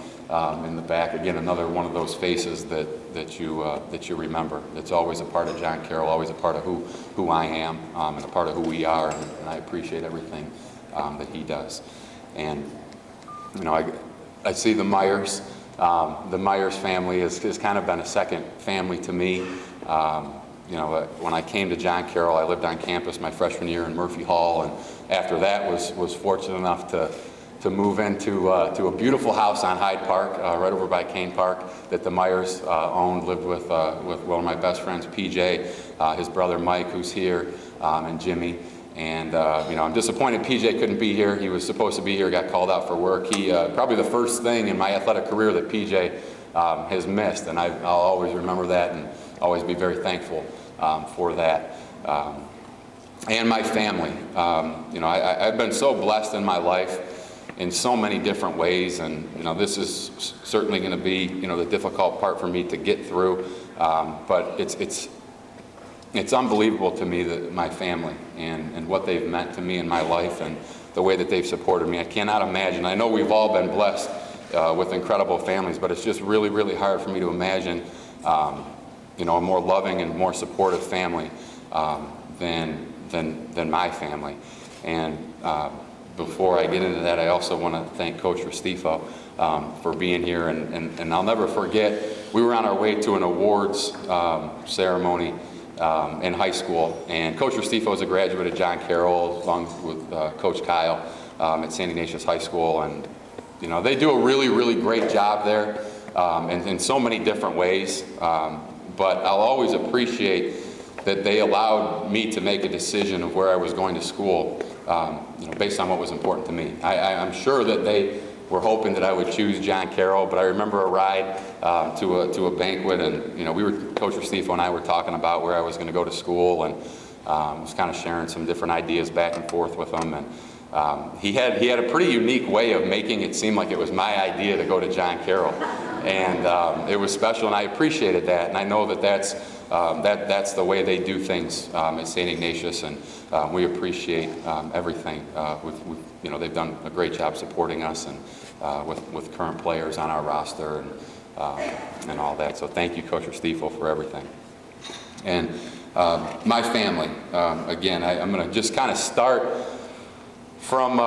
Speaker 11: in the back, again, another one of those faces that you remember. It's always a part of John Carroll, always a part of who I am, and a part of who we are, and I appreciate everything that he does. And I see the Myers. The Myers family has kind of been a second family to me. When I came to John Carroll, I lived on campus my freshman year in Murphy Hall, and after that was fortunate enough to move into a beautiful house on Hyde Park, right over by Kane Park, that the Myers owned. Lived with one of my best friends, PJ, his brother Mike, who's here, and Jimmy. And I'm disappointed PJ couldn't be here. He was supposed to be here, got called out for work. He probably the first thing in my athletic career that PJ has missed, and I'll always remember that and always be very thankful for that. And my family. I've been so blessed in my life in so many different ways, and this is certainly going to be the difficult part for me to get through. But it's unbelievable to me that my family and what they've meant to me in my life and the way that they've supported me. I cannot imagine. I know we've all been blessed with incredible families, but it's just really, really hard for me to imagine, a more loving and more supportive family than my family. And before I get into that, I also want to thank Coach Restifo for being here. And I'll never forget, we were on our way to an awards ceremony in high school, and Coach Restifo is a graduate of John Carroll, along with Coach Kyle at St. Ignatius High School, and they do a really, really great job there in so many different ways. But I'll always appreciate that they allowed me to make a decision of where I was going to school, based on what was important to me. I'm sure that they were hoping that I would choose John Carroll, but I remember a ride to a banquet, and Coach Restifo and I were talking about where I was going to go to school, and was kind of sharing some different ideas back and forth with him. And he had a pretty unique way of making it seem like it was my idea to go to John Carroll. And it was special, and I appreciated that. And I know that that's the way they do things at St. Ignatius, and we appreciate everything. They've done a great job supporting us and with current players on our roster and all that. So thank you, Coach Stiefel, for everything. And my family, again, I'm going to just kind of start from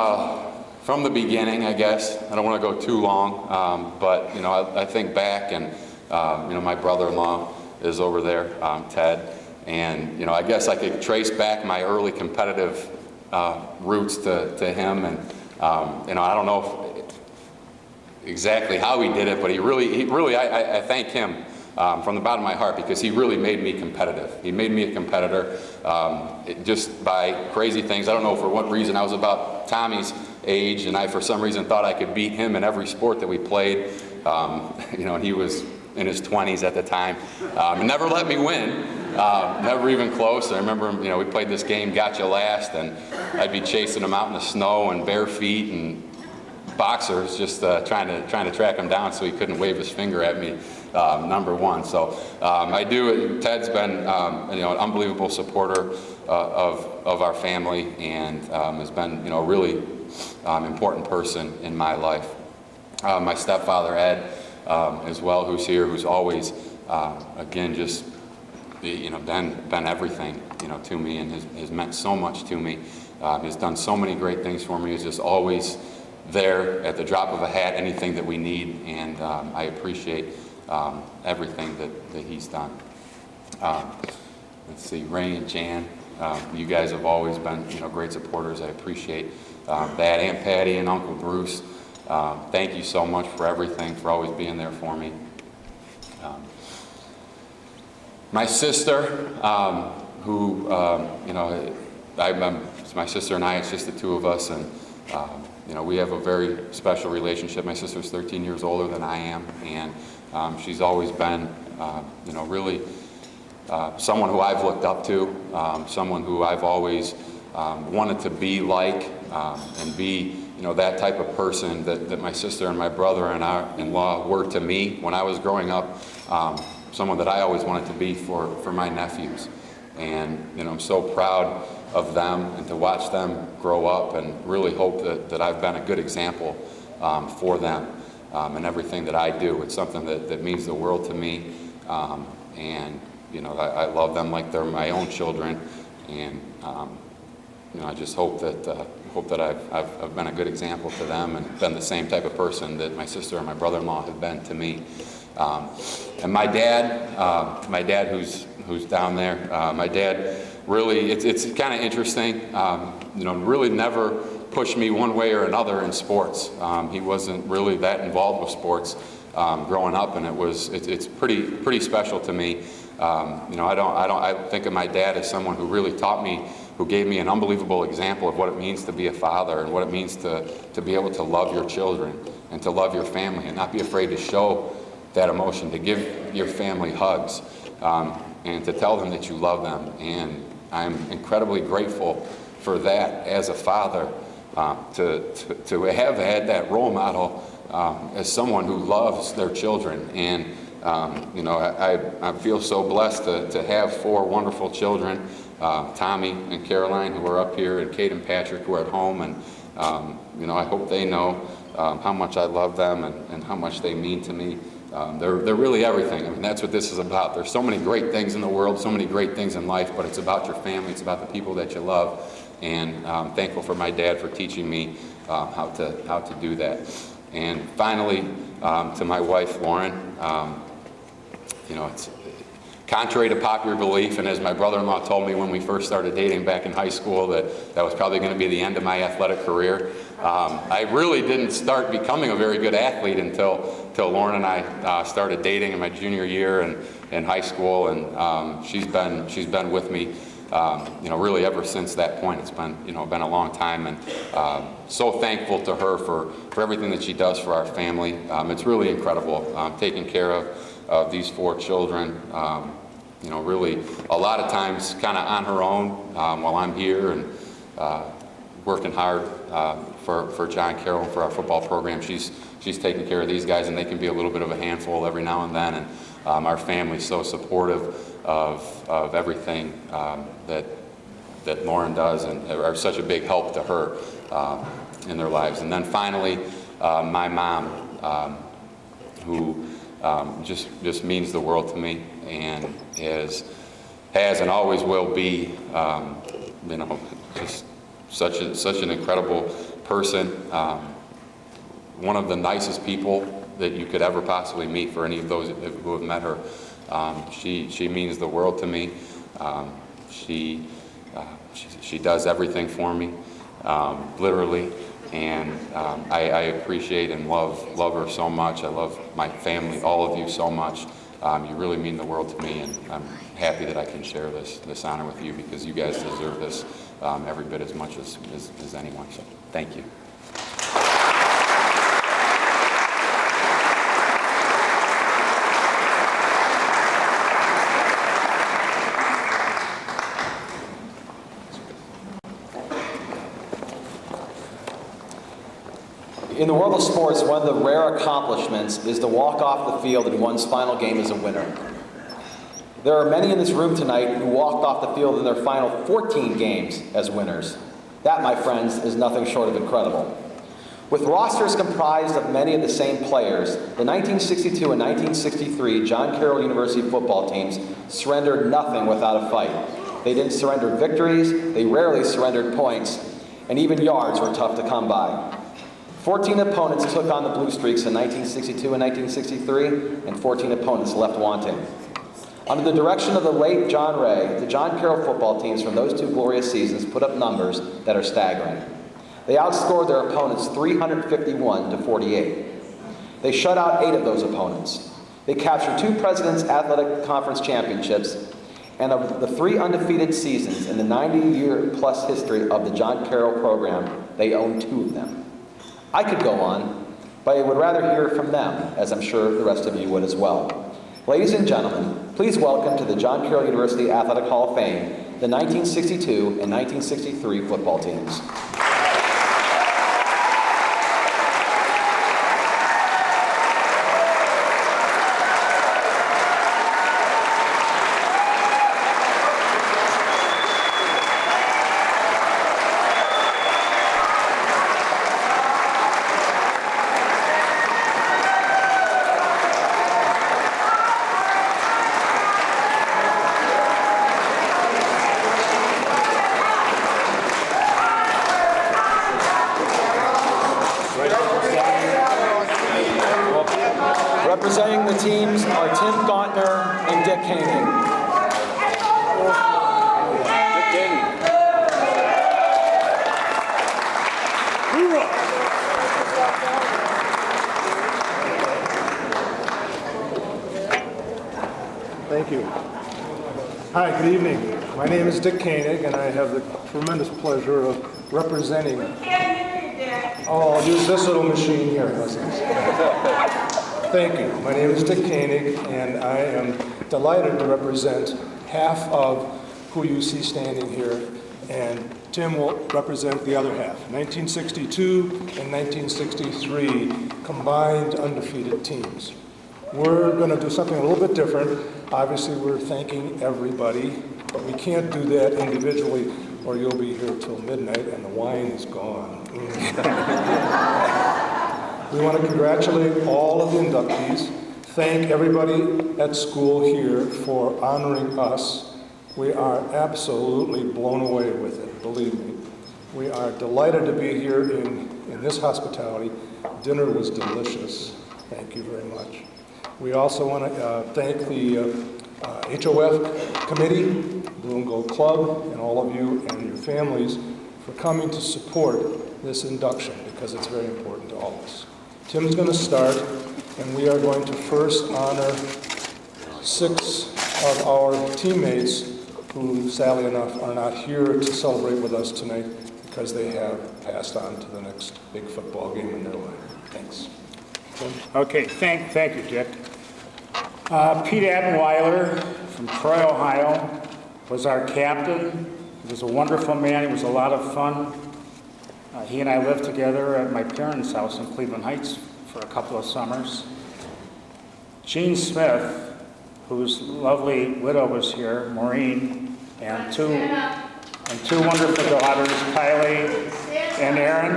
Speaker 11: the beginning, I guess. I don't want to go too long, but I think back, and my brother-in-law is over there, Ted, and I guess I could trace back my early competitive roots to him, and I don't know exactly how he did it, but he really, I thank him from the bottom of my heart, because he really made me competitive. He made me a competitor just by crazy things. I don't know for what reason. I was about Tommy's age, and I, for some reason, thought I could beat him in every sport that we played. And he was in his 20s at the time. Never let me win. Never even close. I remember, we played this game, Got You Last, and I'd be chasing him out in the snow and bare feet and boxers, just trying to track him down so he couldn't wave his finger at me. Number one. So Ted's been an unbelievable supporter of our family, and has been a really important person in my life. My stepfather Ed as well, who's here, who's always again just been everything to me, and has meant so much to me. He's done so many great things for me. He's just always there at the drop of a hat, anything that we need, and I appreciate everything that he's done. Let's see, Ray and Jan, you guys have always been great supporters. I appreciate that, and Patty and Uncle Bruce. Thank you so much for everything, for always being there for me. My sister, who my sister and I, it's just the two of us, and we have a very special relationship. My sister's 13 years older than I am, and she's always been, really someone who I've looked up to, someone who I've always wanted to be like, and be, that type of person that my sister and my brother-in-law were to me when I was growing up, someone that I always wanted to be for my nephews. And, I'm so proud of them, and to watch them grow up, and really hope that I've been a good example for them. And everything that I do. It's something that means the world to me, and I love them like they're my own children, and I just hope that I've been a good example to them, and been the same type of person that my sister and my brother-in-law have been to me. And my dad who's down there, my dad really, it's kind of interesting, really never pushed me one way or another in sports. He wasn't really that involved with sports growing up, and it's pretty special to me. I think of my dad as someone who really taught me, who gave me an unbelievable example of what it means to be a father, and what it means to be able to love your children, and to love your family, and not be afraid to show that emotion, to give your family hugs, and to tell them that you love them. And I'm incredibly grateful for that as a father. To have had that role model as someone who loves their children. And I feel so blessed to have 4 wonderful children, Tommy and Caroline, who are up here, and Kate and Patrick, who are at home. And I hope they know how much I love them, and how much they mean to me. They're really everything. I mean, that's what this is about. There's so many great things in the world, so many great things in life, but it's about your family, it's about the people that you love. And I'm thankful for my dad for teaching me how to do that. And finally, to my wife, Lauren, it's contrary to popular belief, and as my brother-in-law told me when we first started dating back in high school, that was probably going to be the end of my athletic career. I really didn't start becoming a very good athlete until Lauren and I started dating in my junior year and in high school, and she's been with me really ever since that point. It's been been a long time, and so thankful to her for everything that she does for our family. It's really incredible taking care of these 4 children, really a lot of times kind of on her own while I'm here and working hard for John Carroll and for our football program. She's taking care of these guys, and they can be a little bit of a handful every now and then. And our family's so supportive of everything that Lauren does, and are such a big help to her in their lives. And then finally, my mom, who just means the world to me, and has and always will be, just such an incredible person. One of the nicest people that you could ever possibly meet, for any of those who have met her. She means the world to me. She does everything for me, literally, and I appreciate and love her so much. I love my family, all of you, so much. You really mean the world to me, and I'm happy that I can share this honor with you, because you guys deserve this every bit as much as anyone. So thank you.
Speaker 1: In the world of sports, one of the rare accomplishments is to walk off the field in one's final game as a winner. There are many in this room tonight who walked off the field in their final 14 games as winners. That, my friends, is nothing short of incredible. With rosters comprised of many of the same players, the 1962 and 1963 John Carroll University football teams surrendered nothing without a fight. They didn't surrender victories, they rarely surrendered points, and even yards were tough to come by. 14 opponents took on the Blue Streaks in 1962 and 1963, and 14 opponents left wanting. Under the direction of the late John Ray, the John Carroll football teams from those two glorious seasons put up numbers that are staggering. They outscored their opponents 351-48. They shut out 8 of those opponents. They captured 2 President's Athletic Conference championships, and of the 3 undefeated seasons in the 90-year-plus history of the John Carroll program, they own 2 of them. I could go on, but I would rather hear from them, as I'm sure the rest of you would as well. Ladies and gentlemen, please welcome to the John Carroll University Athletic Hall of Fame the 1962 and 1963 football teams. Representing the teams are Tim Gauntner and Dick Koenig.
Speaker 12: Thank you. Hi, good evening. My name is Dick Koenig, and I have the tremendous pleasure of representing... Oh, I'll use this little machine here. Thank you. My name is Dick Koenig, and I am delighted to represent half of who you see standing here, and Tim will represent the other half. 1962 and 1963 combined undefeated teams. We're going to do something a little bit different. Obviously, we're thanking everybody, but we can't do that individually, or you'll be here till midnight and the wine is gone. We want to congratulate all of the inductees, thank everybody at school here for honoring us. We are absolutely blown away with it, believe me. We are delighted to be here in this hospitality. Dinner was delicious. Thank you very much. We also want to thank the HOF committee, Blue and Gold Club, and all of you and your families for coming to support this induction, because it's very important to all of us. Tim's going to start, and we are going to first honor 6 of our teammates who, sadly enough, are not here to celebrate with us tonight because they have passed on to the next big football game in their life. Thanks. Tim?
Speaker 13: Okay, thank you, Dick. Pete Attenweiler from Troy, Ohio, was our captain. He was a wonderful man. He was a lot of fun. He and I lived together at my parents' house in Cleveland Heights for a couple of summers. Jean Smith, whose lovely widow was here, Maureen, and two wonderful daughters, Kylie and Erin.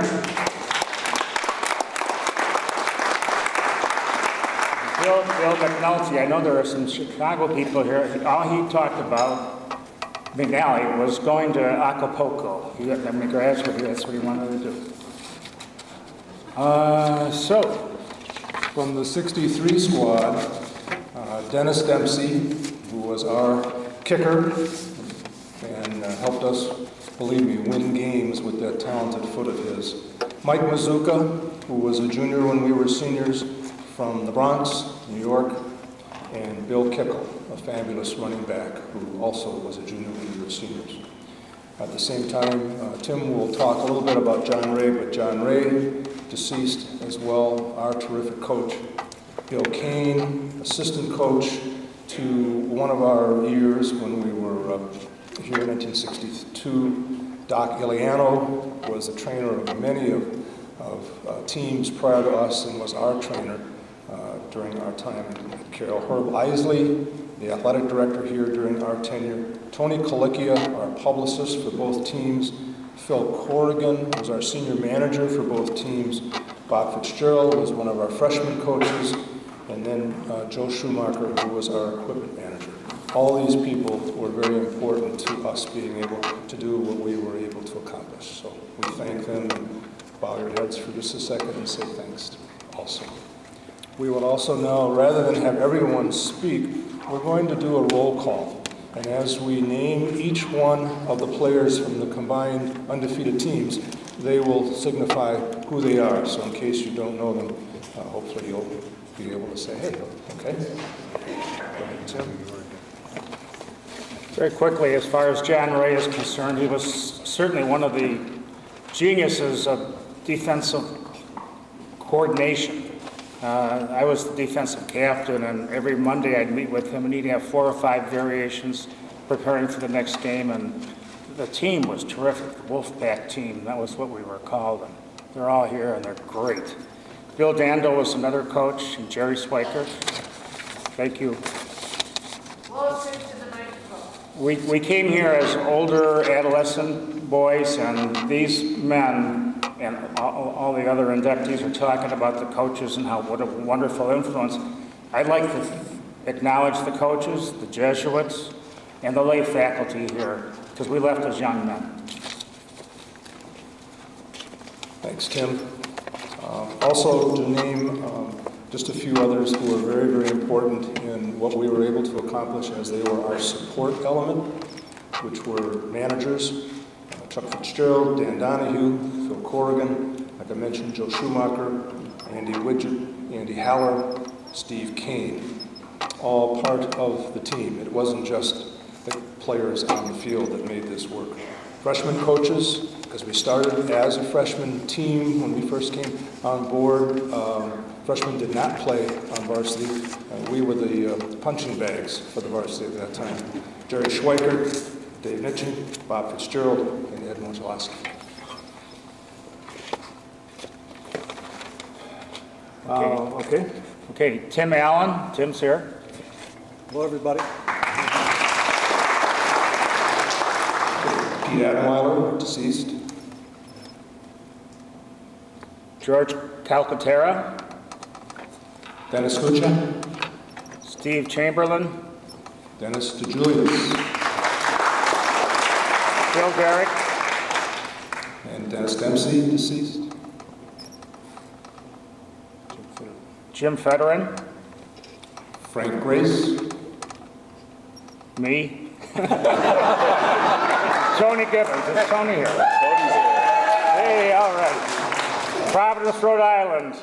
Speaker 13: Bill McNulty, I know there are some Chicago people here. All he talked about, McNally, was going to Acapulco. He got a graduate, that's what he wanted to do.
Speaker 12: So, from the 63 squad, Dennis Dempsey, who was our kicker and helped us, believe me, win games with that talented foot of his. Mike Mazuka, who was a junior when we were seniors from the Bronx, New York, and Bill Kickle, a fabulous running back who also was a junior when we were seniors. At the same time, Tim will talk a little bit about John Ray, but John Ray, deceased as well, our terrific coach. Bill Kane, assistant coach to one of our years when we were here in 1962. Doc Iliano was the trainer of many of teams prior to us and was our trainer during our time at Carroll. Herb Isley, the athletic director here during our tenure. Tony Colicchia, our publicist for both teams. Phil Corrigan was our senior manager for both teams. Bob Fitzgerald was one of our freshman coaches. And then Joe Schumacher, who was our equipment manager. All these people were very important to us being able to do what we were able to accomplish. So we thank them and bow your heads for just a second and say thanks also. We would also now, rather than have everyone speak, we're going to do a roll call. And as we name each one of the players from the combined undefeated teams, they will signify who they are. So in case you don't know them, hopefully you'll be able to say, hey, okay? Go ahead, Tim.
Speaker 13: Very quickly, as far as John Ray is concerned, he was certainly one of the geniuses of defensive coordination. I was the defensive captain, and every Monday I'd meet with him, and he'd have 4 or 5 variations preparing for the next game, and the team was terrific, the Wolfpack team. That was what we were called, and they're all here, and they're great. Bill Dando was another coach, and Jerry Swiker. Thank you. We came here as older adolescent boys, and these men and all the other inductees are talking about the coaches and what a wonderful influence. I'd like to acknowledge the coaches, the Jesuits, and the lay faculty here, because we left as young men.
Speaker 12: Thanks, Tim. Also, to name just a few others who were very, very important in what we were able to accomplish as they were our support element, which were managers, Chuck Fitzgerald, Dan Donahue, Phil Corrigan, like I mentioned, Joe Schumacher, Andy Widget, Andy Haller, Steve Kane, all part of the team. It wasn't just the players on the field that made this work. Freshman coaches, because we started as a freshman team when we first came on board. Freshmen did not play on varsity. We were the punching bags for the varsity at that time. Jerry Schweiker, Dave Nitchin, Bob Fitzgerald, and Ed Mozelowski.
Speaker 13: Okay, Tim Allen. Tim's here.
Speaker 14: Hello, everybody.
Speaker 12: Pete Adweiler, deceased.
Speaker 13: George Calcaterra.
Speaker 12: Dennis Kucha.
Speaker 13: Steve Chamberlain.
Speaker 12: Dennis DeJulius.
Speaker 13: Bill Derrick.
Speaker 12: And Dennis Dempsey, deceased.
Speaker 13: Jim Federin.
Speaker 12: Frank Grace.
Speaker 13: Me. Tony Gibbons. Is Tony here? Hey, all right. Providence, Rhode Island.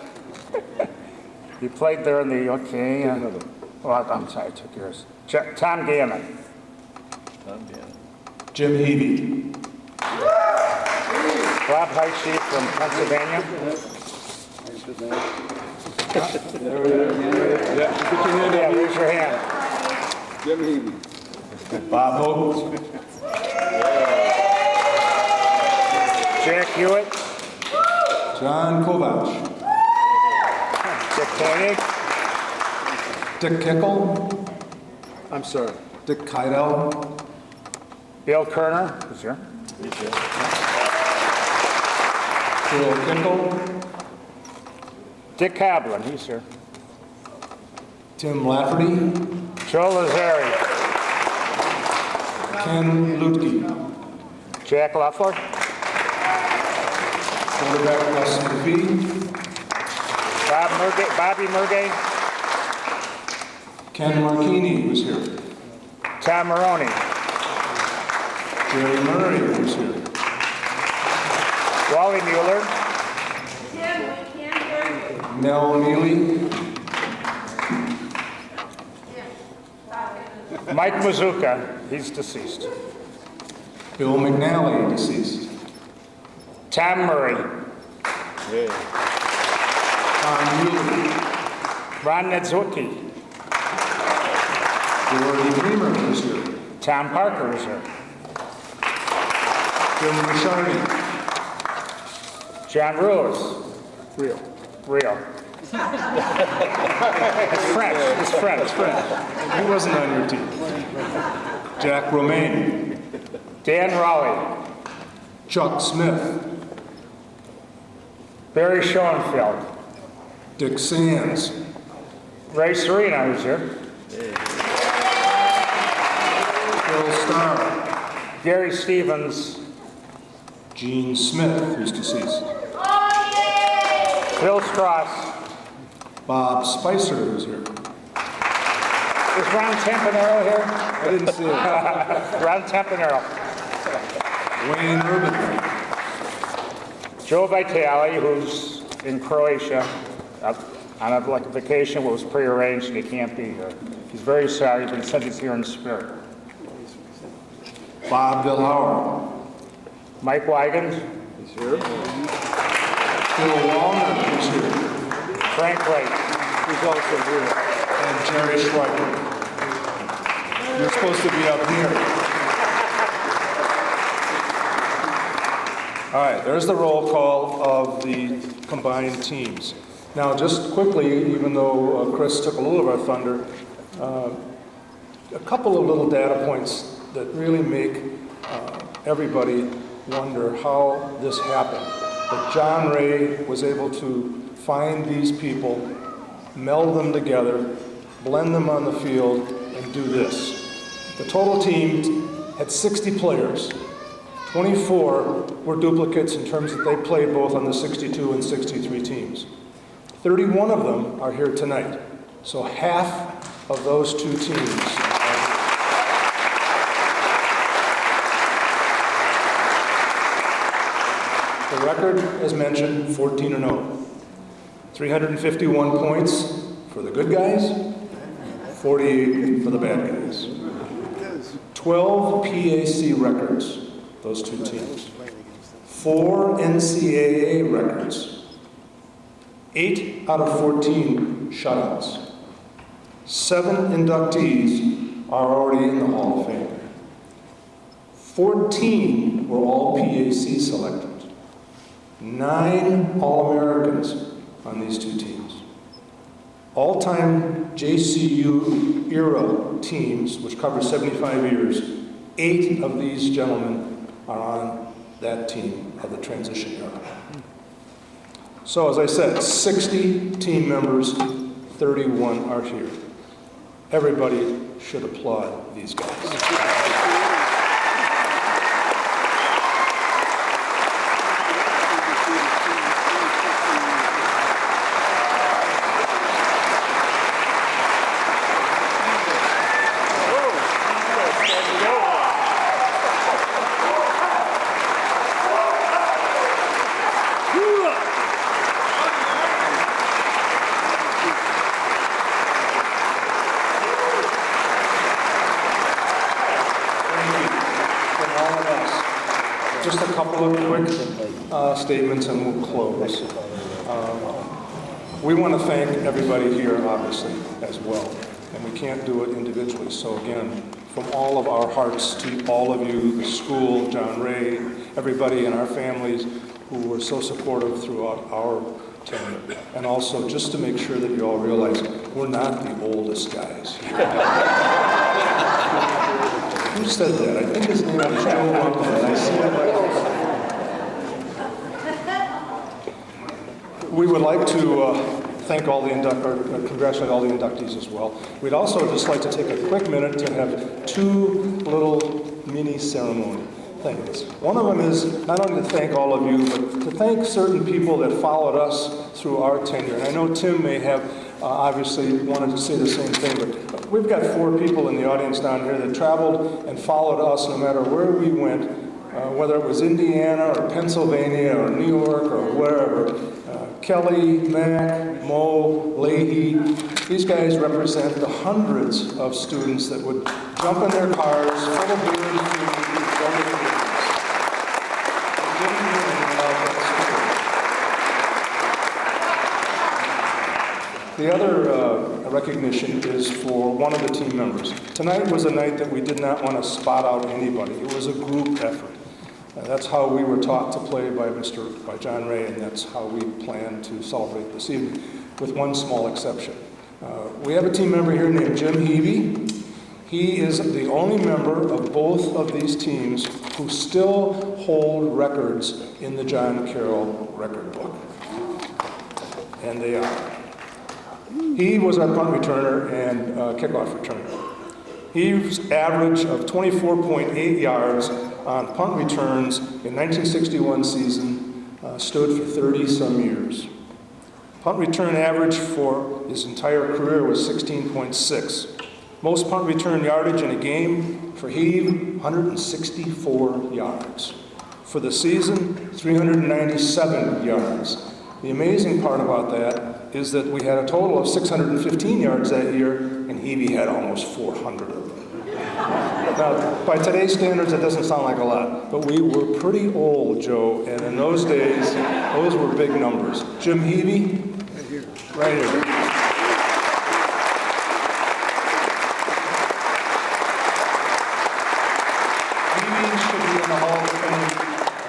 Speaker 13: You played there in the, okay. I'm sorry, I took yours. Tom Gannon.
Speaker 12: Jim Heavey.
Speaker 13: Rob Heisey from Pennsylvania. Yeah, raise your hand.
Speaker 12: Jim Heavey.
Speaker 7: Bob Hope.
Speaker 13: Jack Hewitt.
Speaker 12: John Kovach.
Speaker 13: Dick Koenig.
Speaker 12: Dick Kickle.
Speaker 8: I'm sorry.
Speaker 12: Dick Keidel.
Speaker 13: Bill Kerner. Who's here?
Speaker 12: Bill Kickle.
Speaker 13: Dick Hablin. He's here.
Speaker 12: Tim Lafferty.
Speaker 13: Joe Lazari.
Speaker 12: Ken Lutke.
Speaker 13: Jack Loeffler.
Speaker 12: Quarterback Wes McPhee.
Speaker 13: Bobby Murgay.
Speaker 12: Ken Marchini was here.
Speaker 13: Tom Maroney.
Speaker 12: Jerry Murray was here.
Speaker 13: Wally Mueller.
Speaker 12: Nell Neely.
Speaker 13: Mike Mazuka. He's deceased.
Speaker 12: Bill McNally, deceased.
Speaker 13: Tom Murray.
Speaker 12: Tom Ewing.
Speaker 13: Ron Nedzwicki.
Speaker 12: Dorothy Creamer was here.
Speaker 13: Tom Parker is here.
Speaker 12: Jim Rishardi.
Speaker 13: John Rose. Real. It's French.
Speaker 12: He wasn't on your team. Jack Romaine.
Speaker 13: Dan Raleigh.
Speaker 12: Chuck Smith.
Speaker 13: Barry Schoenfeld.
Speaker 12: Dick Sands.
Speaker 13: Ray Serena who's here.
Speaker 12: Phil Starr.
Speaker 13: Gary Stevens.
Speaker 12: Gene Smith, who's deceased.
Speaker 13: Phil Strauss.
Speaker 12: Bob Spicer, who's here.
Speaker 13: Is Ron Tempanero here?
Speaker 12: I didn't see it.
Speaker 13: Ron Tempanero.
Speaker 12: Wayne Urban.
Speaker 13: Joe Vitale, who's in Croatia on a vacation, was prearranged and he can't be here. He's very sorry, but he said he's here in spirit.
Speaker 12: Bob Billhauer.
Speaker 13: Mike Wigand.
Speaker 12: He's here. Bill Wallner, who's here.
Speaker 13: Frank Wright.
Speaker 12: Who's also here. And Jerry Schreiber. You're supposed to be up here. All right, there's the roll call of the combined teams. Now, just quickly, even though Chris took a little of our thunder, a couple of little data points that really make everybody wonder how this happened. That John Ray was able to find these people, meld them together, blend them on the field, and do this. The total team had 60 players. 24 were duplicates in terms that they played both on the 62 and 63 teams. 31 of them are here tonight. So half of those two teams. The record, as mentioned, 14-0. 351 points for the good guys, 48 for the bad guys. 12 PAC records, those two teams. 4 NCAA records. 8 out of 14 shutouts. 7 inductees are already in the Hall of Fame. 14 were all PAC selected. 9 All-Americans on these two teams. All-time JCU era teams, which cover 75 years, 8 of these gentlemen are on that team of the transition era. So, as I said, 60 team members, 31 are here. Everybody should applaud these guys. Just a couple of quick statements and we'll close. We want to thank everybody here, obviously, as well. and we can't do it individually. So again, from all of our hearts to all of you, the school, John Ray, everybody in our families who were so supportive throughout our tenure. And also, just to make sure that you all realize, we're not the oldest guys. Who said that? I think his name was Joe Rumpel. I see it right. We would like to thank all the congratulate all the inductees as well. We'd also just like to take a quick minute to have two little mini ceremony things. One of them is not only to thank all of you, but to thank certain people that followed us through our tenure. And I know Tim may have obviously wanted to say the same thing, but we've got 4 people in the audience down here that traveled and followed us no matter where we went, whether it was Indiana or Pennsylvania or New York or wherever. Kelly, Mac, Mo, Leahy, these guys represent the hundreds of students that would jump in their cars full of beer and food and go to the games. They didn't even allow that spirit. The other recognition is for one of the team members. Tonight was a night that we did not want to spot out anybody. It was a group effort. That's how we were taught to play by John Ray, and that's how we plan to celebrate this evening, with one small exception. We have a team member here named Jim Heavey. He is the only member of both of these teams who still hold records in the John Carroll record book. And they are. He was our punt returner and kickoff returner. His average of 24.8 yards on punt returns in 1961 season stood for 30-some years. Punt return average for his entire career was 16.6. Most punt return yardage in a game for Heave, 164 yards. For the season, 397 yards. The amazing part about that is that we had a total of 615 yards that year, and Heavey had almost 400 of them. Now, by today's standards, that doesn't sound like a lot, but we were pretty old, Joe, and in those days, those were big numbers. Jim Heavey, right here. Heavey should be in the Hall of Fame,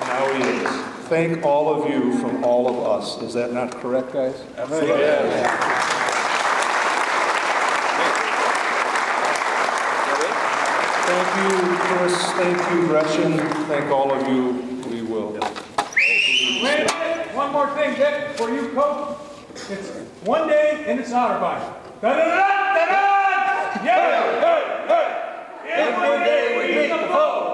Speaker 12: and now he is. Thank all of you from all of us. Is that not correct, guys? Absolutely. Yeah. Thank you, Chris. Thank you, Gretchen. Thank all of you. We will.
Speaker 14: Wait a minute. One more thing, Dick, before you coach. It's one day and it's outer body. Da-da-da-da-da! Yeah! Hey! It's one day we meet the foe.